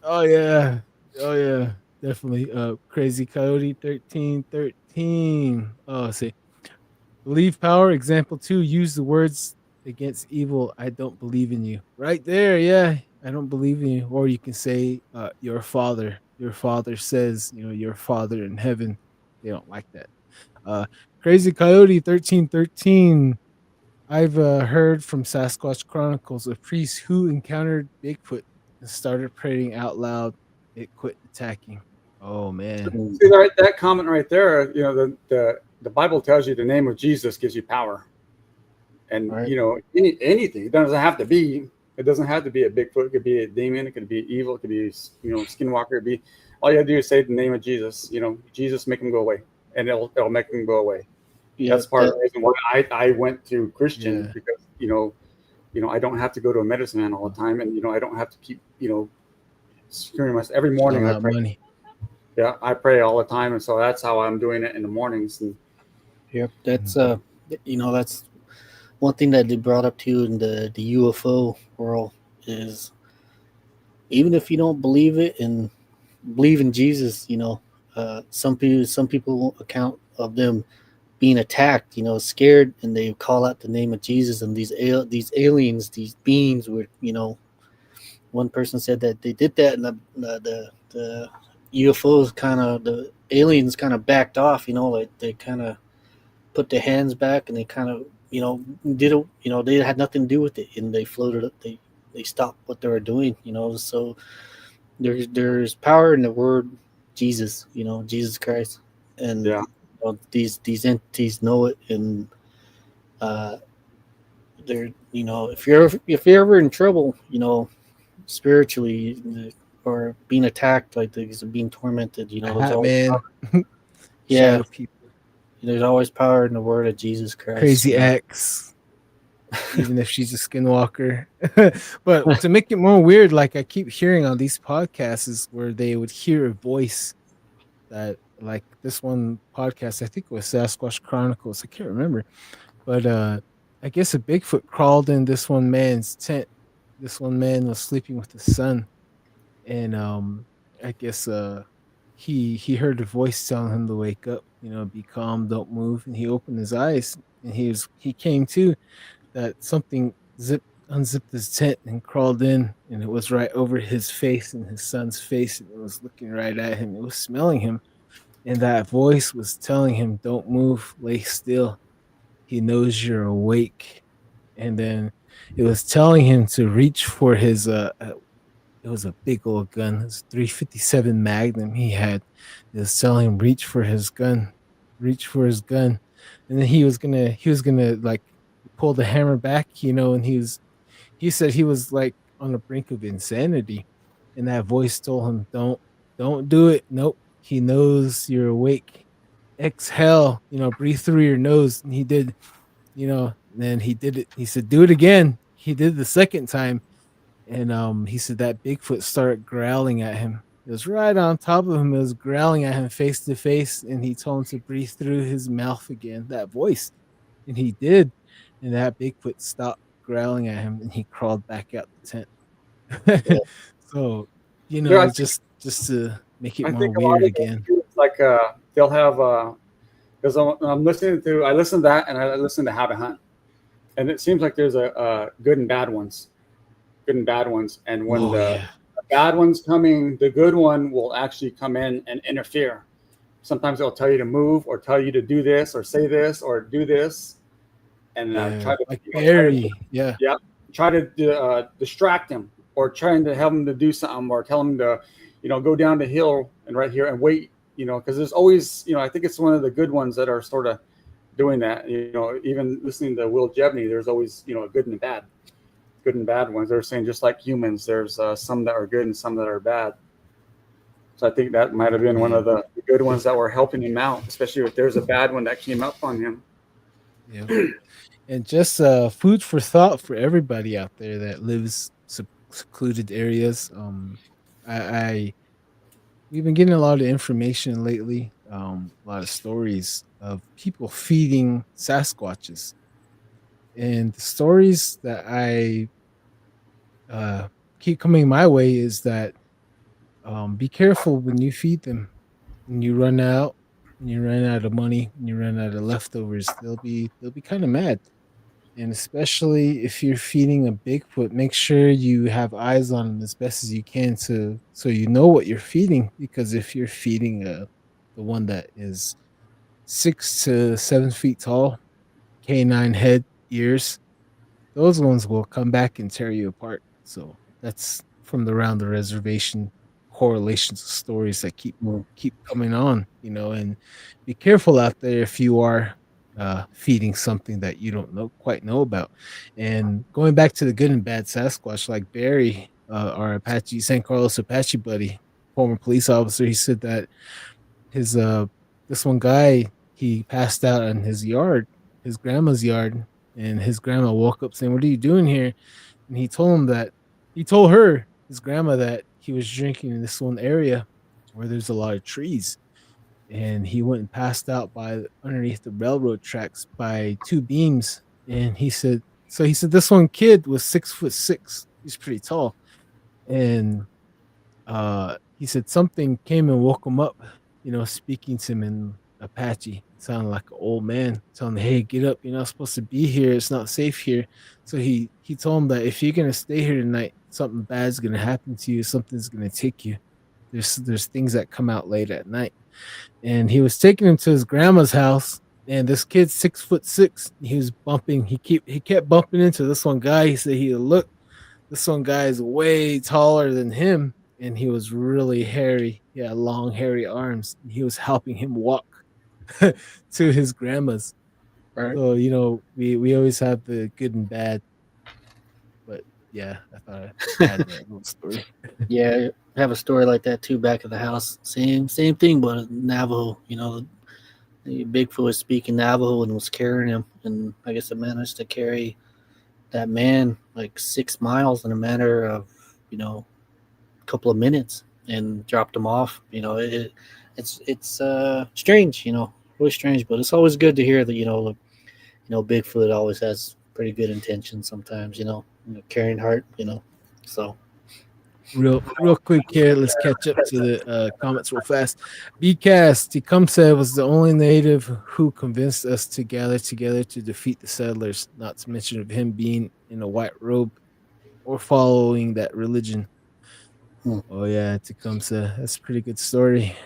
Oh yeah. Oh yeah. Definitely. Crazy Coyote 1313. Oh, see. Believe power. Example 2. Use the words against evil. I don't believe in you. Right there. Yeah. I don't believe in you. Or you can say, your father. Your father says, your father in heaven. They don't like that. Uh, Crazy Coyote 1313. I've heard from Sasquatch Chronicles a priest who encountered Bigfoot and started praying out loud. It quit attacking. Oh man. See that comment right there. The Bible tells you the name of Jesus gives you power, and Right. anything. It doesn't have to be. It doesn't have to be a Bigfoot. It could be a demon. It could be evil. It could be skinwalker. It could be all you have to do is say the name of Jesus. Jesus, make him go away, and it'll make him go away. Yeah, That's part of the reason why I went to Christian Yeah. because I don't have to go to a medicine man all the time, and I don't have to keep screwing myself every morning. All I that pray. money. Yeah, I pray all the time, and so that's how I'm doing it in the mornings. And Yep, that's that's one thing that they brought up too in the UFO world is even if you don't believe it and believe in Jesus, some people account of them being attacked, scared, and they call out the name of Jesus, and these aliens, these beings were, one person said that they did that, and the UFOs the aliens kind of backed off, like they kind of put their hands back, and they kind of did it, they had nothing to do with it, and they floated up, they stopped what they were doing, so there's power in the word Jesus, Jesus Christ, and yeah, these entities know it, and they're if you're ever in trouble, spiritually, or being attacked, like being tormented, there's Hat always man. yeah, Shadow people. there's always power in the word of Jesus Christ. Crazy X. Even if she's a skinwalker. But to make it more weird, like I keep hearing on these podcasts is where they would hear a voice that, like this one podcast, I think it was Sasquatch Chronicles. I can't remember. But I guess a Bigfoot crawled in this one man's tent. This one man was sleeping with his son. And I guess he heard a voice telling him to wake up, be calm, don't move. And he opened his eyes and he came to that something unzipped his tent and crawled in, and it was right over his face and his son's face, and it was looking right at him. It was smelling him, and that voice was telling him, "Don't move, lay still. He knows you're awake." And then it was telling him to reach for his it was a big old gun. It was a 357 Magnum he had. It was telling him reach for his gun, reach for his gun, and then he was gonna like pull the hammer back, and he said he was like on the brink of insanity, and that voice told him, don't do it. Nope, he knows you're awake. Exhale, breathe through your nose, and he did. And then he did it. He said, do it again. He did the second time, and he said that Bigfoot started growling at him. It was right on top of him. It was growling at him face to face, and he told him to breathe through his mouth again. That voice, and he did, and that Bigfoot stopped growling at him, and he crawled back out the tent. Yeah. So, Yeah, I just just to make it I more think a lot weird of them again. too, it's like they'll have because I listen to that and I listen to How to Hunt, and it seems like there's a good and bad ones, and when Oh the yeah, bad one's coming, the good one will actually come in and interfere. Sometimes they'll tell you to move or tell you to do this or say this or do this, and yeah, try to like try to Barry. Yeah, yeah, try to distract him or trying to have him to do something or tell him to, go down the hill and right here and wait, because there's always, I think it's one of the good ones that are sort of doing that. Even listening to Will Jebney, there's always, a good and bad ones. They're saying just like humans, there's some that are good and some that are bad. So I think that might have been one of man. the good ones that were helping him out, especially if there's a bad one that came up on him. Yeah. And just food for thought for everybody out there that lives secluded areas. I we've been getting a lot of information lately, a lot of stories of people feeding Sasquatches, and the stories that I keep coming my way is that be careful when you feed them. When you run out, when you run out of money, when you run out of leftovers, they'll be kind of mad. And especially if you're feeding a Bigfoot, make sure you have eyes on them as best as you can to so you know what you're feeding. Because if you're feeding the one that is 6 to 7 feet tall, canine head, ears, those ones will come back and tear you apart. So that's from around the reservation correlations of stories that keep coming on, and be careful out there if you are feeding something that you don't quite know about. And going back to the good and bad Sasquatch, like Barry, our Apache San Carlos Apache buddy, former police officer, he said that his this one guy, he passed out in his yard, his grandma's yard, and his grandma woke up saying, "What are you doing here?" And he told her, his grandma, that he was drinking in this one area where there's a lot of trees, and he went and passed out by underneath the railroad tracks by two beams. And he said this one kid was 6'6". He's pretty tall, and he said something came and woke him up, speaking to him in Apache, sounding like an old man, telling him, "Hey, get up, you're not supposed to be here, it's not safe here." So he told him that if you're gonna stay here tonight, something bad's gonna happen to you, something's gonna take you. There's things that come out late at night. And he was taking him to his grandma's house, and this kid's 6'6". He was bumping, he kept bumping into this one guy. He said he looked, this one guy is way taller than him, and he was really hairy. He had long, hairy arms. He was helping him walk to his grandma's. Right. So, we always have the good and bad. But yeah, I thought I had that little story. Yeah, I have a story like that too. Back at the house, same thing, but Navajo. The Bigfoot was speaking Navajo and was carrying him, and I guess it managed to carry that man like 6 miles in a matter of a couple of minutes and dropped him off. It's strange, really strange, but it's always good to hear that Bigfoot always has pretty good intentions sometimes. Caring heart. So. Real quick here, let's catch up to the comments real fast. BCast, Tecumseh was the only native who convinced us to gather together to defeat the settlers, not to mention of him being in a white robe or following that religion. Oh yeah, Tecumseh, that's a pretty good story.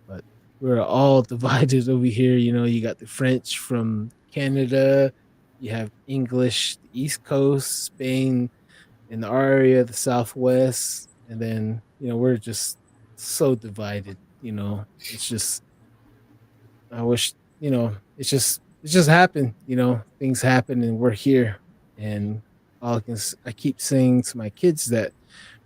But we're all divided over here. You got the French from Canada, you have English, the East Coast, Spain, in the area, the Southwest, and then we're just so divided. It's just, I wish, it's just happened. Things happen, and we're here. And I keep saying to my kids that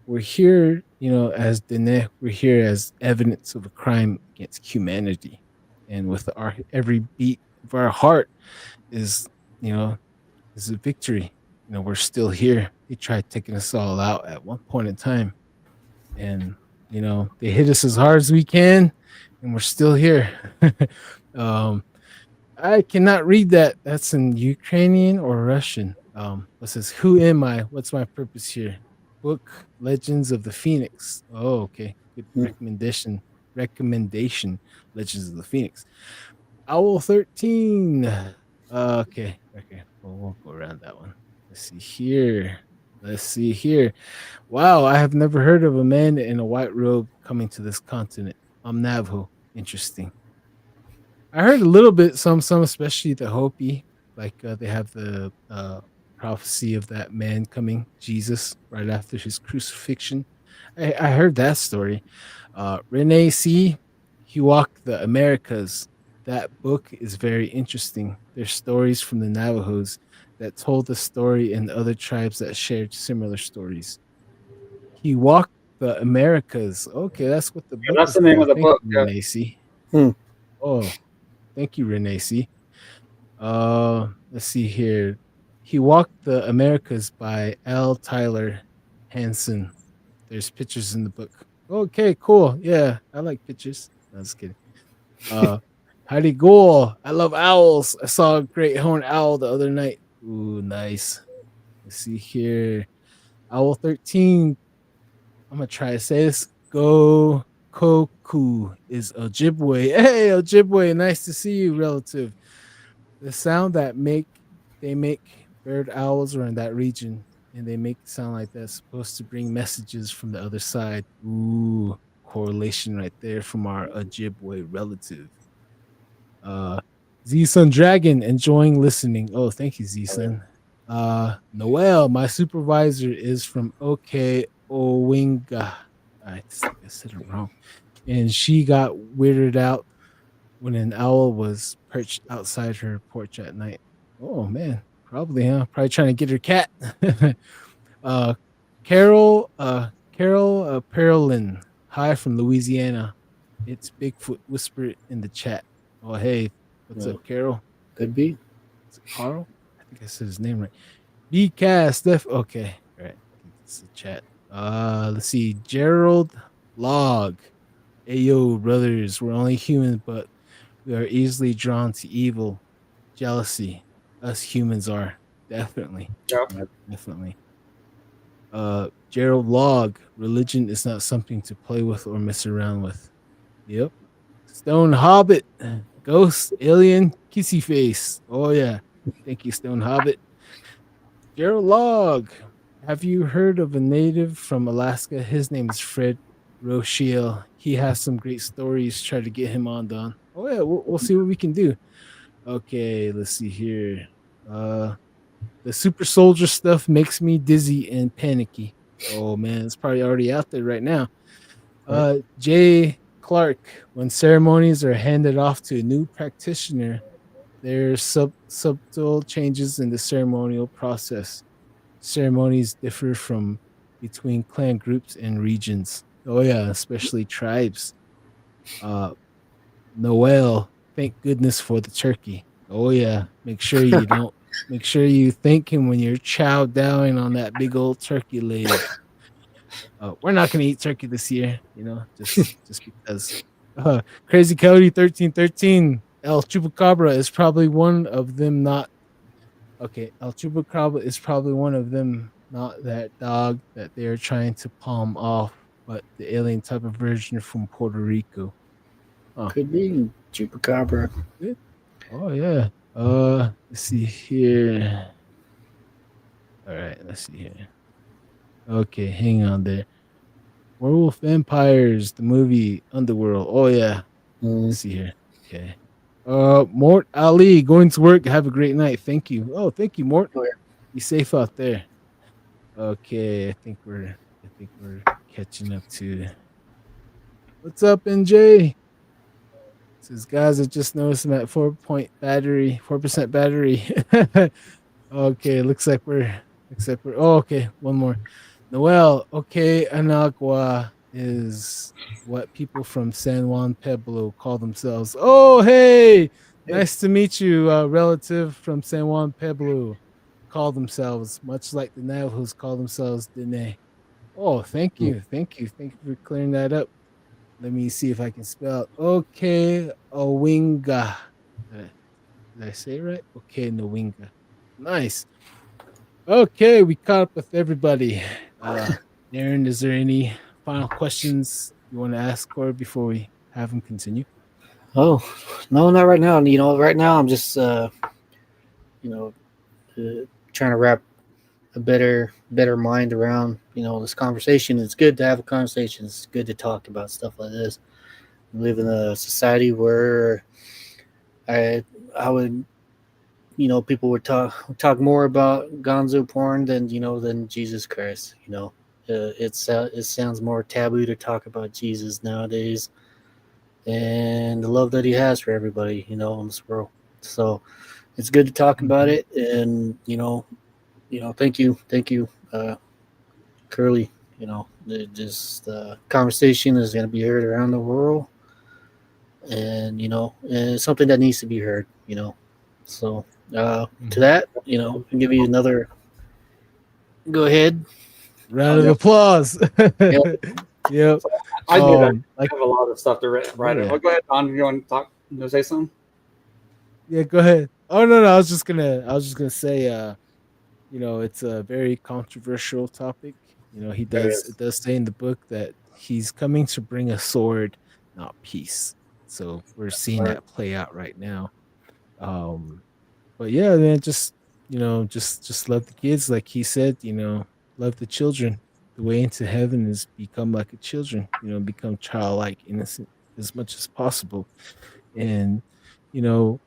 we're here, as Dene, we're here as evidence of a crime against humanity, and with our every beat of our heart is, is a victory. We're still here. They tried taking us all out at one point in time, and they hit us as hard as we can, and we're still here. I cannot read that. That's in Ukrainian or Russian. It says, "Who am I? What's my purpose here? book Legends of the Phoenix. Oh, okay. Good Hmm. recommendation. Recommendation. Legends of the Phoenix. Owl 13. Okay. Okay. Well, we'll go around that one. Let's see here. Let's see here. Wow, I have never heard of a man in a white robe coming to this continent. I'm Navajo. Interesting. I heard a little bit, some, especially the Hopi. Like they have the prophecy of that man coming, Jesus, right after his crucifixion. I heard that story. Renee C. He walked the Americas. That book is very interesting. There's stories from the Navajos that told the story and other tribes that shared similar stories. He walked the Americas. Okay, that's what the Yeah, book that's is the name of called. the Thank book. you, Renee C. Hmm. Oh, thank you, Renee C. Let's see here. He Walked the Americas by L. Tyler Hansen. There's pictures in the book. Okay, cool. Yeah, I like pictures. No, just kidding. Uh, Howdy Ghoul. I love owls. I saw a great horned owl the other night. Ooh, nice. Let's see here. Owl 13. I'm gonna try to say this. Go Koku is Ojibwe. Hey, Ojibwe, nice to see you, relative. The sound that they make bird owls are in that region, and they make it sound like that's supposed to bring messages from the other side. Ooh, correlation right there from our Ojibwe relative. Uh, Z Sun Dragon enjoying listening. Oh, thank you, Z Sun. Noel, my supervisor is from OK Owinga. I think I said it wrong. And she got weirded out when an owl was perched outside her porch at night. Oh man, probably, huh? Probably trying to get her cat. uh Carol Perlin. Hi from Louisiana. It's Bigfoot Whisper in the chat. Oh hey, what's up, Carol? Could be. Is it Carl? I think I said his name right. B Cast Steph. Okay, all right. I think it's the chat. Let's see. Gerald Log. Ayo, brothers, we're only humans, but we are easily drawn to evil, jealousy. Us humans are definitely, Yep. definitely. Gerald Log. Religion is not something to play with or mess around with. Yep. Stone Hobbit. Ghost, alien, kissy face. Oh yeah. Thank you, Stone Hobbit. Gerald Log. Have you heard of a native from Alaska? His name is Fred Rochiel. He has some great stories. Try to get him on, Don. Oh yeah, we'll see what we can do. Okay, let's see here. The super soldier stuff makes me dizzy and panicky. Oh man, it's probably already out there right now. Jay Clark, when ceremonies are handed off to a new practitioner, there's subtle changes in the ceremonial process. Ceremonies differ from between clan groups and regions. Oh yeah, especially tribes. Uh, Noel, thank goodness for the turkey. Oh yeah, make sure you don't. Make sure you thank him when you're chow down on that big old turkey leg. We're not gonna eat turkey this year, just because. Crazy Cody 1313. El Chupacabra is probably one of them. Not okay. El Chupacabra is probably one of them. Not that dog that they are trying to palm off, but the alien type of version from Puerto Rico. Oh, Could be Chupacabra. good. Oh yeah. Let's see here. All right, let's see here. Okay, hang on there. Werewolf Vampires, the movie Underworld. Oh yeah. Let's see here. Okay. Mort Ali, going to work. Have a great night. Thank you. Oh, thank you, Mort. Oh, yeah. Be safe out there. Okay, I think we're catching up to. What's up, NJ? Says guys, I just noticed I'm at 4% battery. Okay, looks like we're oh okay, one more. Noel, okay, Anagua is what people from San Juan Pueblo call themselves. Oh hey, nice to meet you, relative from San Juan Pueblo. Call themselves, much like the Navajos call themselves Dene. Oh, thank you for clearing that up. Let me see if I can spell it. Okay, Owinga. Did I say it right? Okay, Nowinga. Nice. Okay, we caught up with everybody. Aaron, is there any final questions you want to ask Corey before we have him continue? Oh, no, not right now. Right now I'm just you know trying to wrap a better mind around this conversation. It's good to have a conversation. It's good to talk about stuff like this. We live in a society where I I would people would talk more about Gonzo porn than Jesus Christ. It sounds more taboo to talk about Jesus nowadays, and the love that he has for everybody in this world. So it's good to talk about it, and thank you, Curly. This conversation is going to be heard around the world, and and it's something that needs to be heard. So to that, I'll give you another. Go ahead. Round of applause. Yep. I do that. Like, I have a lot of stuff to write. Yeah. Well, go ahead, Don. You want to talk? You want to say something? yeah, go ahead. Oh no, I was just gonna say, it's a very controversial topic. It does say in the book that he's coming to bring a sword, not peace. So we're seeing that play out right now. But yeah, man, just love the kids, like he said. Love the children. The way into heaven is become like a children. Become childlike, innocent as much as possible. And you know,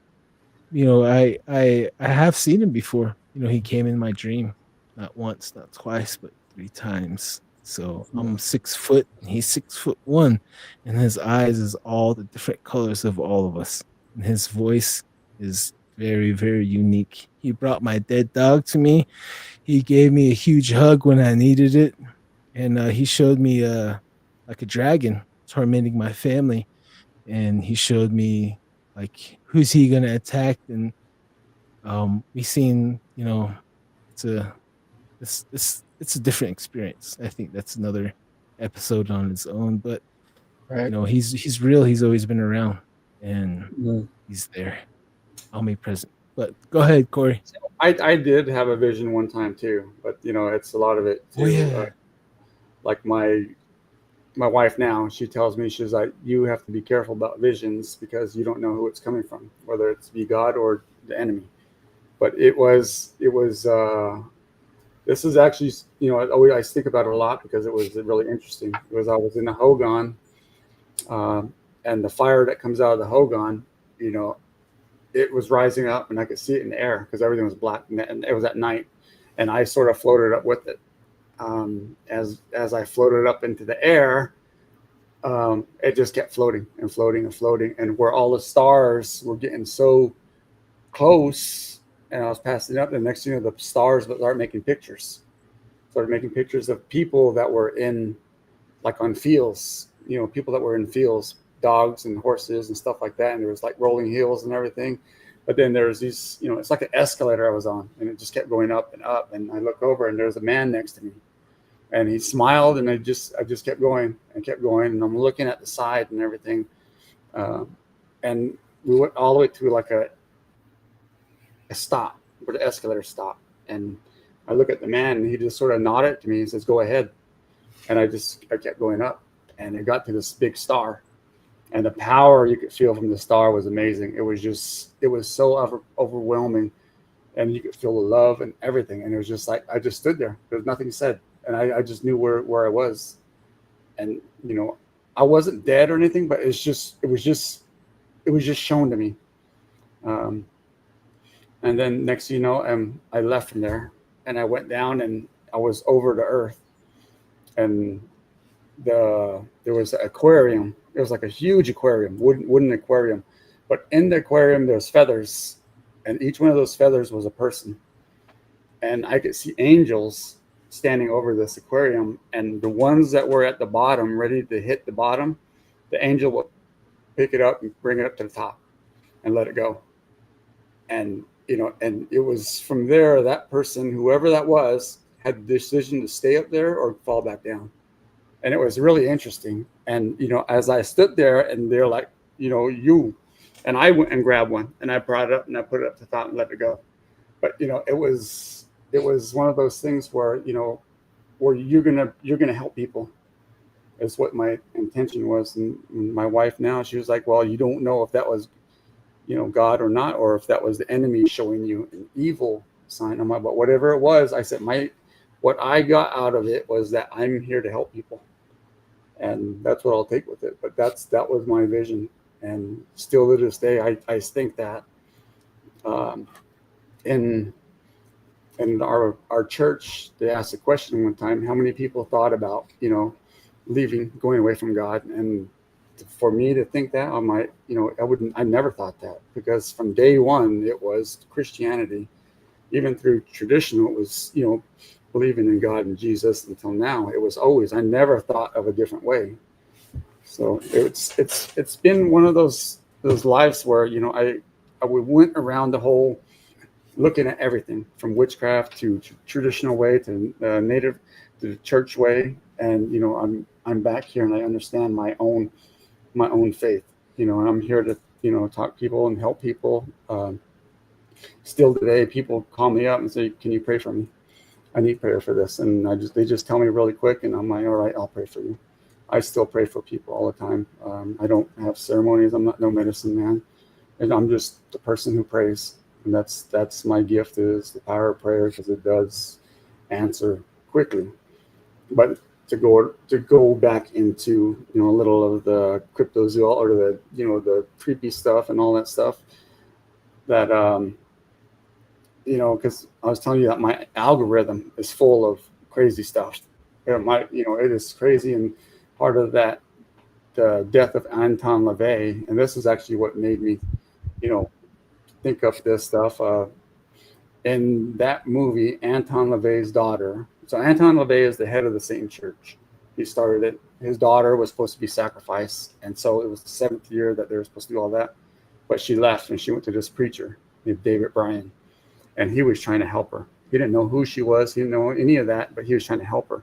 I have seen him before. He came in my dream, not once, not twice, but 3 times. So I'm 6 foot, and he's 6'1", and his eyes is all the different colors of all of us. And his voice is very, very unique. He brought my dead dog to me. He gave me a huge hug when I needed it, and he showed me like a dragon tormenting my family, and he showed me like who's he gonna attack, and we seen it's a it's a different experience. I think that's another episode on its own, but Right. He's real. He's always been around, and he's there, omnipresent. But go ahead, Corey. I did have a vision one time too, but it's a lot of it too. Oh yeah. Like my wife now, she tells me, she's like, you have to be careful about visions because you don't know who it's coming from, whether it's be God or the enemy. But this is actually, I think about it a lot because it was really interesting. It was, I was in a Hogan, and the fire that comes out of the Hogan, it was rising up, and I could see it in the air because everything was black, and it was at night, and I sort of floated up with it. As I floated up into the air, it just kept floating and floating and floating, and where all the stars were getting so close, and I was passing up, the next thing you know, the stars started making pictures of people that were in, like, on fields, people that were in fields, dogs and horses and stuff like that, and there was like rolling hills and everything. But then there's these, it's like an escalator I was on, and it just kept going up and up, and I look over and there's a man next to me, and he smiled, and I just kept going and kept going, and I'm looking at the side and everything, and we went all the way to like a stop where the escalator stopped, and I look at the man, and he just sort of nodded to me and says, "Go ahead," and I kept going up, and it got to this big star, and the power you could feel from the star was amazing. It was so overwhelming, and you could feel the love and everything, and it was just like I just stood there. There was nothing said, and I just knew where I was, and I wasn't dead or anything, but it was just shown to me. And then next thing you know, I left from there, and I went down, and I was over to Earth, and there was an aquarium. It was like a huge aquarium, wooden aquarium, but in the aquarium there's feathers, and each one of those feathers was a person, and I could see angels standing over this aquarium, and the ones that were at the bottom, ready to hit the bottom, the angel would pick it up and bring it up to the top and let it go. And and it was from there, that person, whoever that was, had the decision to stay up there or fall back down. And it was really interesting. And as I stood there, and they're like, and I went and grabbed one, and I brought it up, and I put it up to the top and let it go. But it was one of those things where where you're gonna help people. Is what my intention was. And my wife now, she was like, well, you don't know if that was, God or not, or if that was the enemy showing you an evil sign. I'm like, but whatever it was, I said, what I got out of it was that I'm here to help people. And that's what I'll take with it. But that was my vision. And still to this day, I think that in our church, they asked a question one time, how many people thought about, leaving, going away from God? And for me to think that, I'm like, I never thought that, because from day one, it was Christianity. Even through traditional, it was, believing in God and Jesus. Until now, it was always, I never thought of a different way. So it's been one of those lives where, I went around the whole, looking at everything from witchcraft to traditional way to native to the church way. And, I'm back here and I understand my own faith, and I'm here to, talk to people and help people. Still today, people call me up and say, can you pray for me? I need prayer for this. And they just tell me really quick. And I'm like, all right, I'll pray for you. I still pray for people all the time. I don't have ceremonies. I'm not no medicine man. And I'm just the person who prays. And that's my gift, is the power of prayer, because it does answer quickly. But to go back into, a little of the cryptozoology, or the, the creepy stuff and all that stuff, that because I was telling you that my algorithm is full of crazy stuff. It is crazy. And part of that, the death of Anton LaVey, and this is actually what made me, think of this stuff. In that movie, Anton LaVey's daughter. So Anton LaVey is the head of the Satan Church. He started it. His daughter was supposed to be sacrificed, and so it was the 7th year that they were supposed to do all that. But she left and she went to this preacher named David Bryan, and he was trying to help her. He didn't know who she was. He didn't know any of that, but he was trying to help her.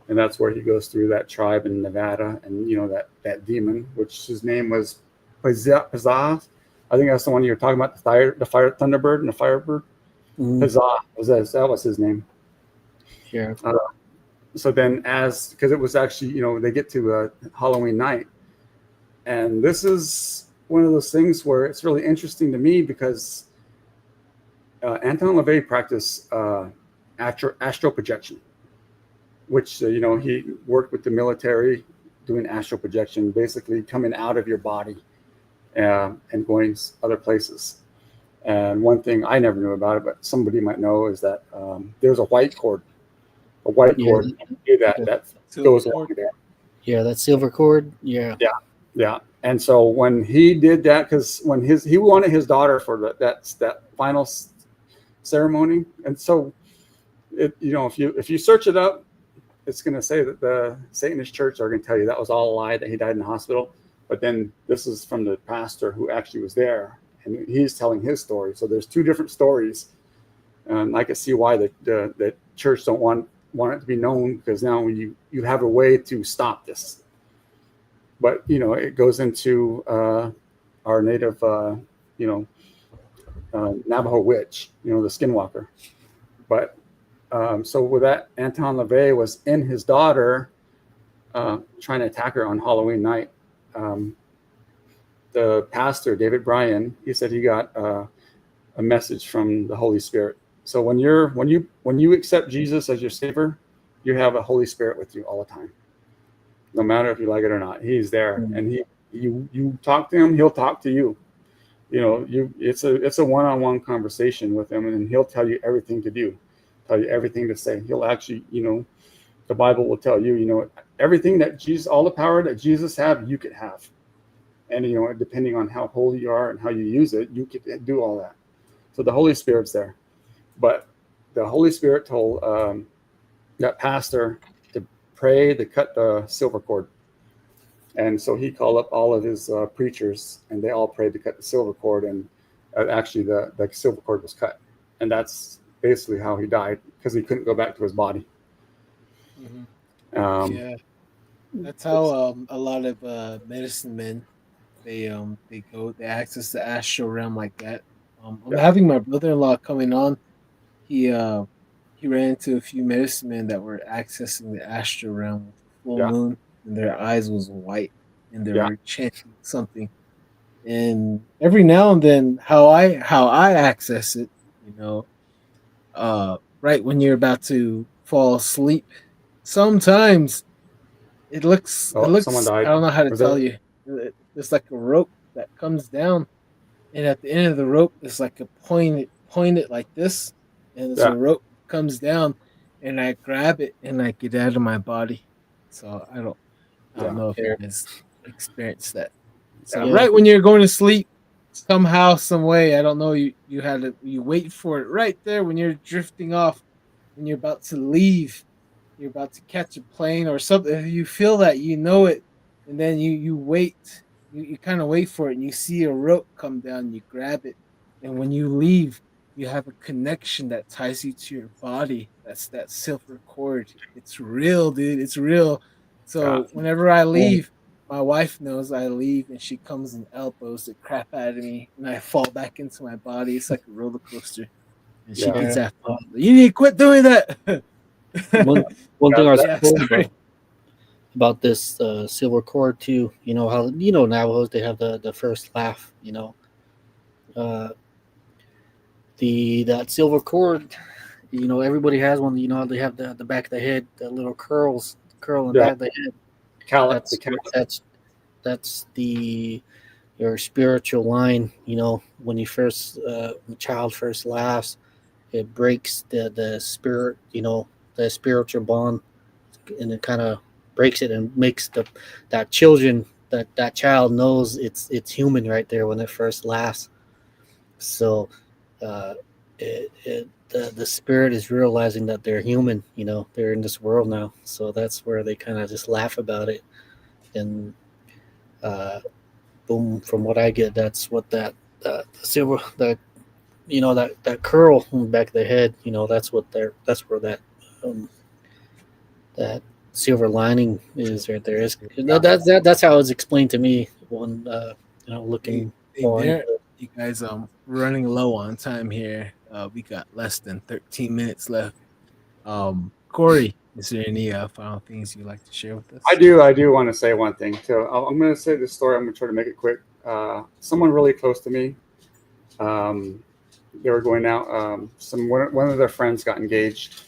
And that's where he goes through that tribe in Nevada, and that demon, which his name was Pazaz. I think that's the one you're talking about, the fire Thunderbird and the Firebird. Pazaz, that was his name. Yeah. So then, because it was actually, they get to Halloween night, and this is one of those things where it's really interesting to me, because Anton LaVey practiced astral projection, which he worked with the military doing astral projection, basically coming out of your body and going other places. And one thing I never knew about it, but somebody might know, is that there's a white cord. A white cord that goes along there. Yeah, that silver cord. Yeah. Yeah. And so when he did that, because when he wanted his daughter for that final ceremony, and so if you search it up, it's going to say that the Satanist church are going to tell you that was all a lie, that he died in the hospital. But then this is from the pastor who actually was there, and he's telling his story. So there's two different stories, and I can see why the church don't want it to be known, because now you have a way to stop this. But it goes into our native Navajo witch, the skinwalker. But so with that, Anton LaVey was in his daughter trying to attack her on Halloween night. The pastor, David Bryan, he said he got a message from the Holy Spirit. So when you accept Jesus as your Savior, you have a Holy Spirit with you all the time, no matter if you like it or not. He's there, and you talk to him, he'll talk to you. It's a one-on-one conversation with him, and he'll tell you everything to do, tell you everything to say. He'll actually, the Bible will tell you, everything that Jesus, all the power that Jesus had, you could have. And, depending on how holy you are and how you use it, you could do all that. So the Holy Spirit's there. But the Holy Spirit told that pastor to pray to cut the silver cord. And so he called up all of his preachers, and they all prayed to cut the silver cord. And actually, the silver cord was cut. And that's basically how he died, because he couldn't go back to his body. Yeah, that's how a lot of medicine men they access the astral realm like that. I'm having my brother-in-law coming on. He he ran into a few medicine men that were accessing the astral realm with the full Yeah. moon, and their eyes was white, and they Yeah. were chanting something. And every now and then, how I access it, you know, right when you're about to fall asleep, sometimes it Oh, someone looks I died. don't know how to Was tell there? you. There's like a rope that comes down, and at the end of the rope is like a pointed like this, and there's Yeah. a rope comes down, and I grab it and I get out of my body. So I don't Yeah. know if you Here. guys experienced that. So Yeah. Yeah. right when you're going to sleep, somehow, some way, I don't know, you had to you wait for it right there when you're drifting off, when you're about to leave, you're about to catch a plane or something. If you feel that, you know it, and then you wait, you kind of wait for it, and you see a rope come down, you grab it, and when you leave, you have a connection that ties you to your body. That's that silver cord. It's real, dude. It's real. Yeah. So whenever I Yeah. leave, my wife knows I leave, and she comes and elbows the crap out of me, and I fall back into my body. It's like a roller coaster, and she Yeah. gets Yeah. after me. You need to quit doing that. One one Yeah. thing I was Yeah, told sorry. about this silver cord too. You know how Navajos, they have the first laugh. Uh, the that silver cord. Everybody has one. How they have the back of the head, the little curl in the Yeah. back of the head. The cat. That's the your spiritual line. When the child first laughs, it breaks the spirit. The spiritual bond, and it kind of breaks it and makes that child knows it's human right there when it first laughs. So uh, the spirit is realizing that they're human. They're in this world now. So that's where they kind of just laugh about it. And boom, from what I get, that's what that silver that curl in the back of the head. That's where um, that silver lining is right there. That's how it's explained to me when Hey, looking hey more into there, it. you guys. Running low on time here. We got less than 13 minutes left. Corey, is there any final things you'd like to share with I us? do. I do want to say one thing. So I'm going to say this story. I'm going to try to make it quick. Someone really close to me. Um, they were going out. One of their friends got engaged.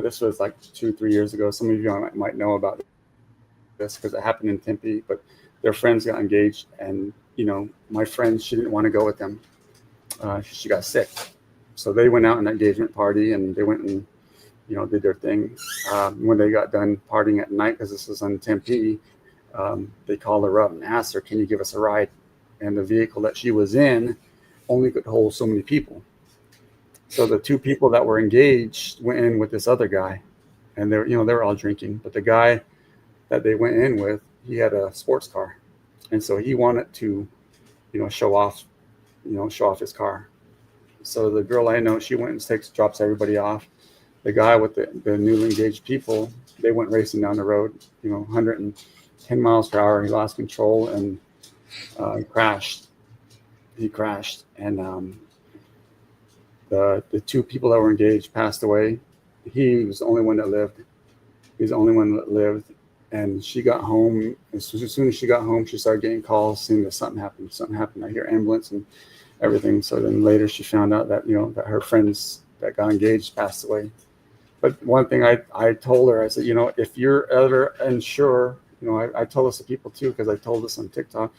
This was like 2-3 years ago. Some of you might know about this because it happened in Tempe. But their friends got engaged, and my friend, she didn't want to go with them. She got sick, so they went out on an engagement party, and they went and did their thing. When they got done partying at night, because this was on Tempe, they called her up and asked her, "Can you give us a ride?" And the vehicle that she was in only could hold so many people. So the two people that were engaged went in with this other guy, and they were all drinking. But the guy that they went in with, he had a sports car, and so he wanted to, show off, show off his car. So the girl I know, she went and drops everybody off. The guy with the newly engaged people, they went racing down the road, 110 miles per hour. He lost control and crashed. He crashed, and the two people that were engaged passed away. He was the only one that lived. He's the only one that lived. And she got home. As soon as she got home, she started getting calls saying that something happened. Something happened. I hear ambulance and everything. So then later she found out that that her friends that got engaged passed away. But one thing I told her, I said, if you're ever unsure, I told this to people too, because I told this on TikTok.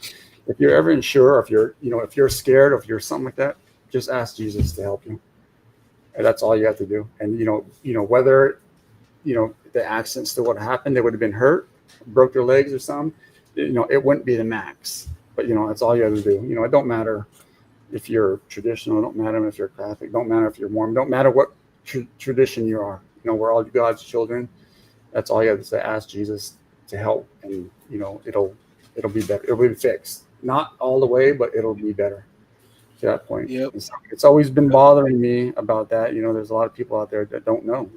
If you're ever unsure, if you're scared, or if you're something like that, just ask Jesus to help you. And that's all you have to do. And whether the accident still would have happened, they would have been hurt, broke their legs or something. It wouldn't be the max. But that's all you have to do. It don't matter if you're traditional. It don't matter if you're Catholic. Don't matter if you're Mormon. Don't matter what tradition you are. We're all God's children. That's all you have to say. Ask Jesus to help, and it'll be better. It'll be fixed. Not all the way, but it'll be better to that point. Yep. It's always been bothering me about that. There's a lot of people out there that don't know.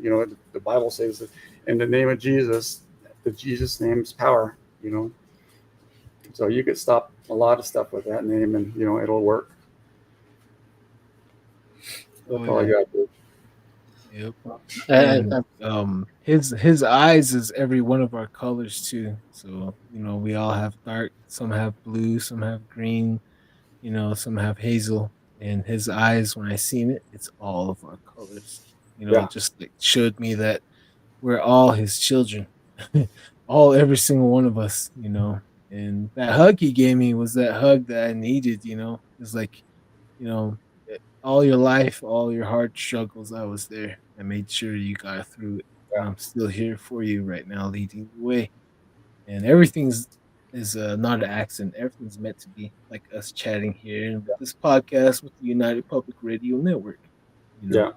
The Bible says that in the name of Jesus, the Jesus name's power. So you could stop a lot of stuff with that name, and it'll work. That's all I got. Yep. I, And I, his eyes is every one of our colors too. So, we all have dark, some have blue, some have green, some have hazel. And his eyes, when I seen it, it's all of our colors. Yeah. Just like showed me that we're all his children. All every single one of us. And that hug he gave me was that hug that I needed. It's like, you know, all your life, all your hard struggles, I was there. I made sure you got through it. And Yeah. I'm still here for you right now, leading the way. And everything's is not an accident. Everything's meant to be, like us chatting here and with this podcast with the United Public Radio Network. You know, Yeah.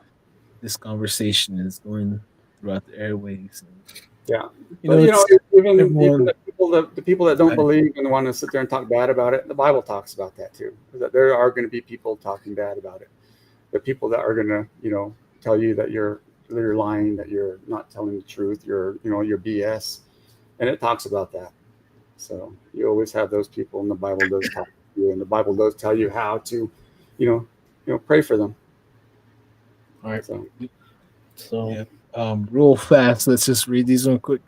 this conversation is going throughout the airwaves. And, Yeah. But it's even everyone. the people that don't believe and want to sit there and talk bad about it, the Bible talks about that too. That there are going to be people talking bad about it. The people that are going to, tell you that you're lying, that you're not telling the truth, you're BS, and it talks about that. So you always have those people, and the Bible does talk to you, and the Bible does tell you how to, pray for them. all right. So So Yeah. Real fast. Let's just read these one quick.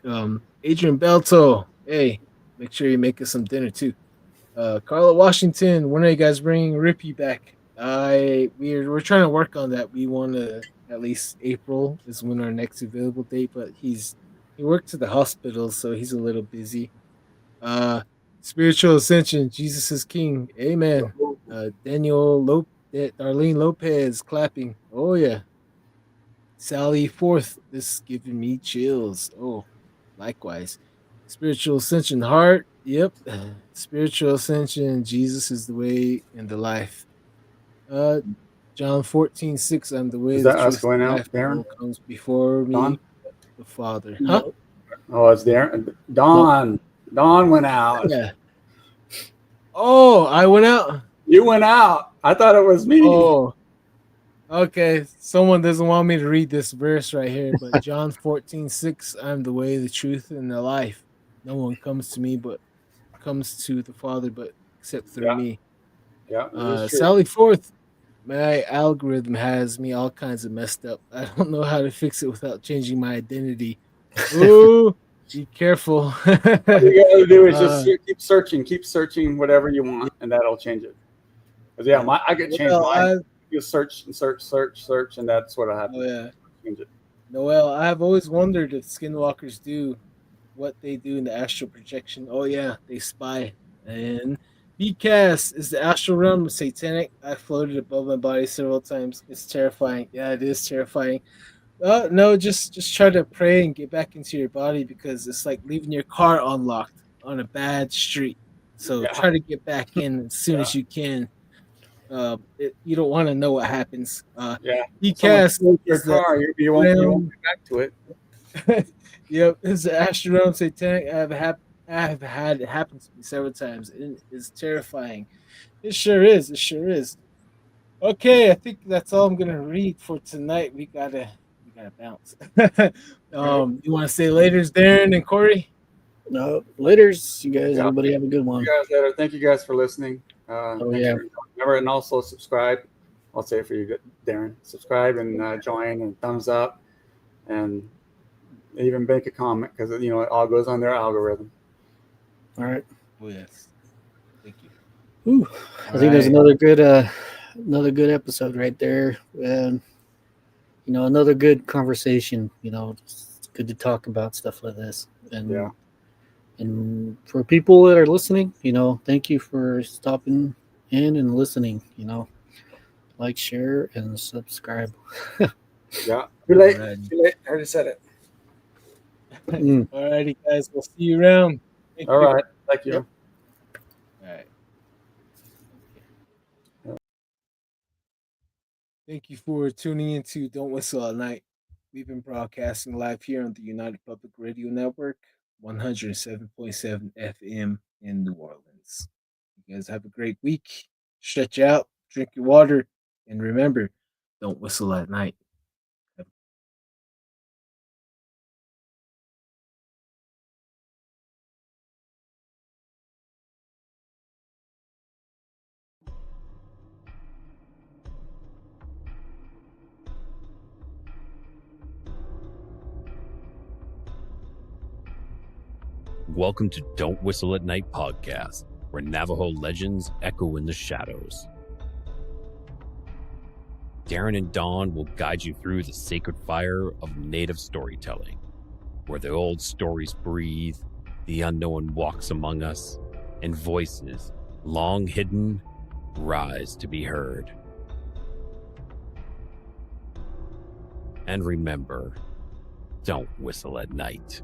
Adrian Belto. Hey, make sure you make us some dinner too. Carla Washington. When are you guys bringing Rippy back? We're trying to work on that. We want to at least April is when our next available date, but he works at the hospital, so he's a little busy. Uh, Spiritual Ascension. Jesus is King. Amen. Darlene Lopez clapping. Oh yeah. Sally Forth, this is giving me chills. Oh, likewise. Spiritual Ascension Heart. Yep. Spiritual Ascension. Jesus is the way and the life. Uh John 14:6. I'm the is way, the that us truth, going and out, life. No Darren? one comes before Don? me, the Father. Huh? no, Oh, it's Darren. no. Don. Don went out. Yeah. Oh, I went out. You went out. I thought it was me. Oh, okay. Someone doesn't want me to read this verse right here, but John 14:6. I'm the way, the truth, and the life. No one comes to me but comes to the Father, but except through Yeah. me. Yeah, it is true. Sally Forth, my algorithm has me all kinds of messed up. I don't know how to fix it without changing my identity. Ooh, be careful. All you gotta do is just uh, keep searching whatever you want, and that'll change it. Because yeah, yeah. I could change Well, mine. You search and search, and that's what'll oh happen. yeah, Change it. Noel. I have always wondered if skinwalkers do what they do in the astral projection. Oh yeah, they spy. And BCAS is the astral realm satanic. I floated above my body several times. It's terrifying. Yeah, it is terrifying. No, just try to pray and get back into your body because it's like leaving your car unlocked on a bad street. So Yeah, try to get back in as soon yeah, as you can. You don't want to know what happens. yeah. Someone BCAS steals your is the car, you won't realm. get back to it. Yep, it's the astral realm satanic. I have had it happen to me several times. It is terrifying. It sure is. It sure is. Okay, I think that's all I'm gonna read for tonight. We gotta bounce. Okay. You want to say later's Darren and Corey? No, laters, you guys. Yeah. Everybody have a good You one. guys later. Thank you guys for listening. Oh Thanks yeah. for remember and also subscribe. I'll say it for you, Darren. Subscribe and join and thumbs up and even make a comment because it all goes on their algorithm. All right. Oh yes, thank you. Ooh, I All think there's right. another good episode right there, and another good conversation. It's good to talk about stuff like this, Yeah. and for people that are listening, thank you for stopping in and listening. Like, share, and subscribe. Yeah. Too late. Alrighty. Too late. I already said it. Mm. Alrighty, guys. We'll see you around. Thank All you. right. Thank you. Yep. All right. Okay. Thank you for tuning into Don't Whistle at Night. We've been broadcasting live here on the United Public Radio Network, 107.7 FM in New Orleans. You guys have a great week. Stretch out, drink your water, and remember, don't whistle at night. Welcome to Don't Whistle at Night podcast, where Navajo legends echo in the shadows. Darren and Dawn will guide you through the sacred fire of Native storytelling, where the old stories breathe, the unknown walks among us, and voices, long hidden, rise to be heard. And remember, don't whistle at night.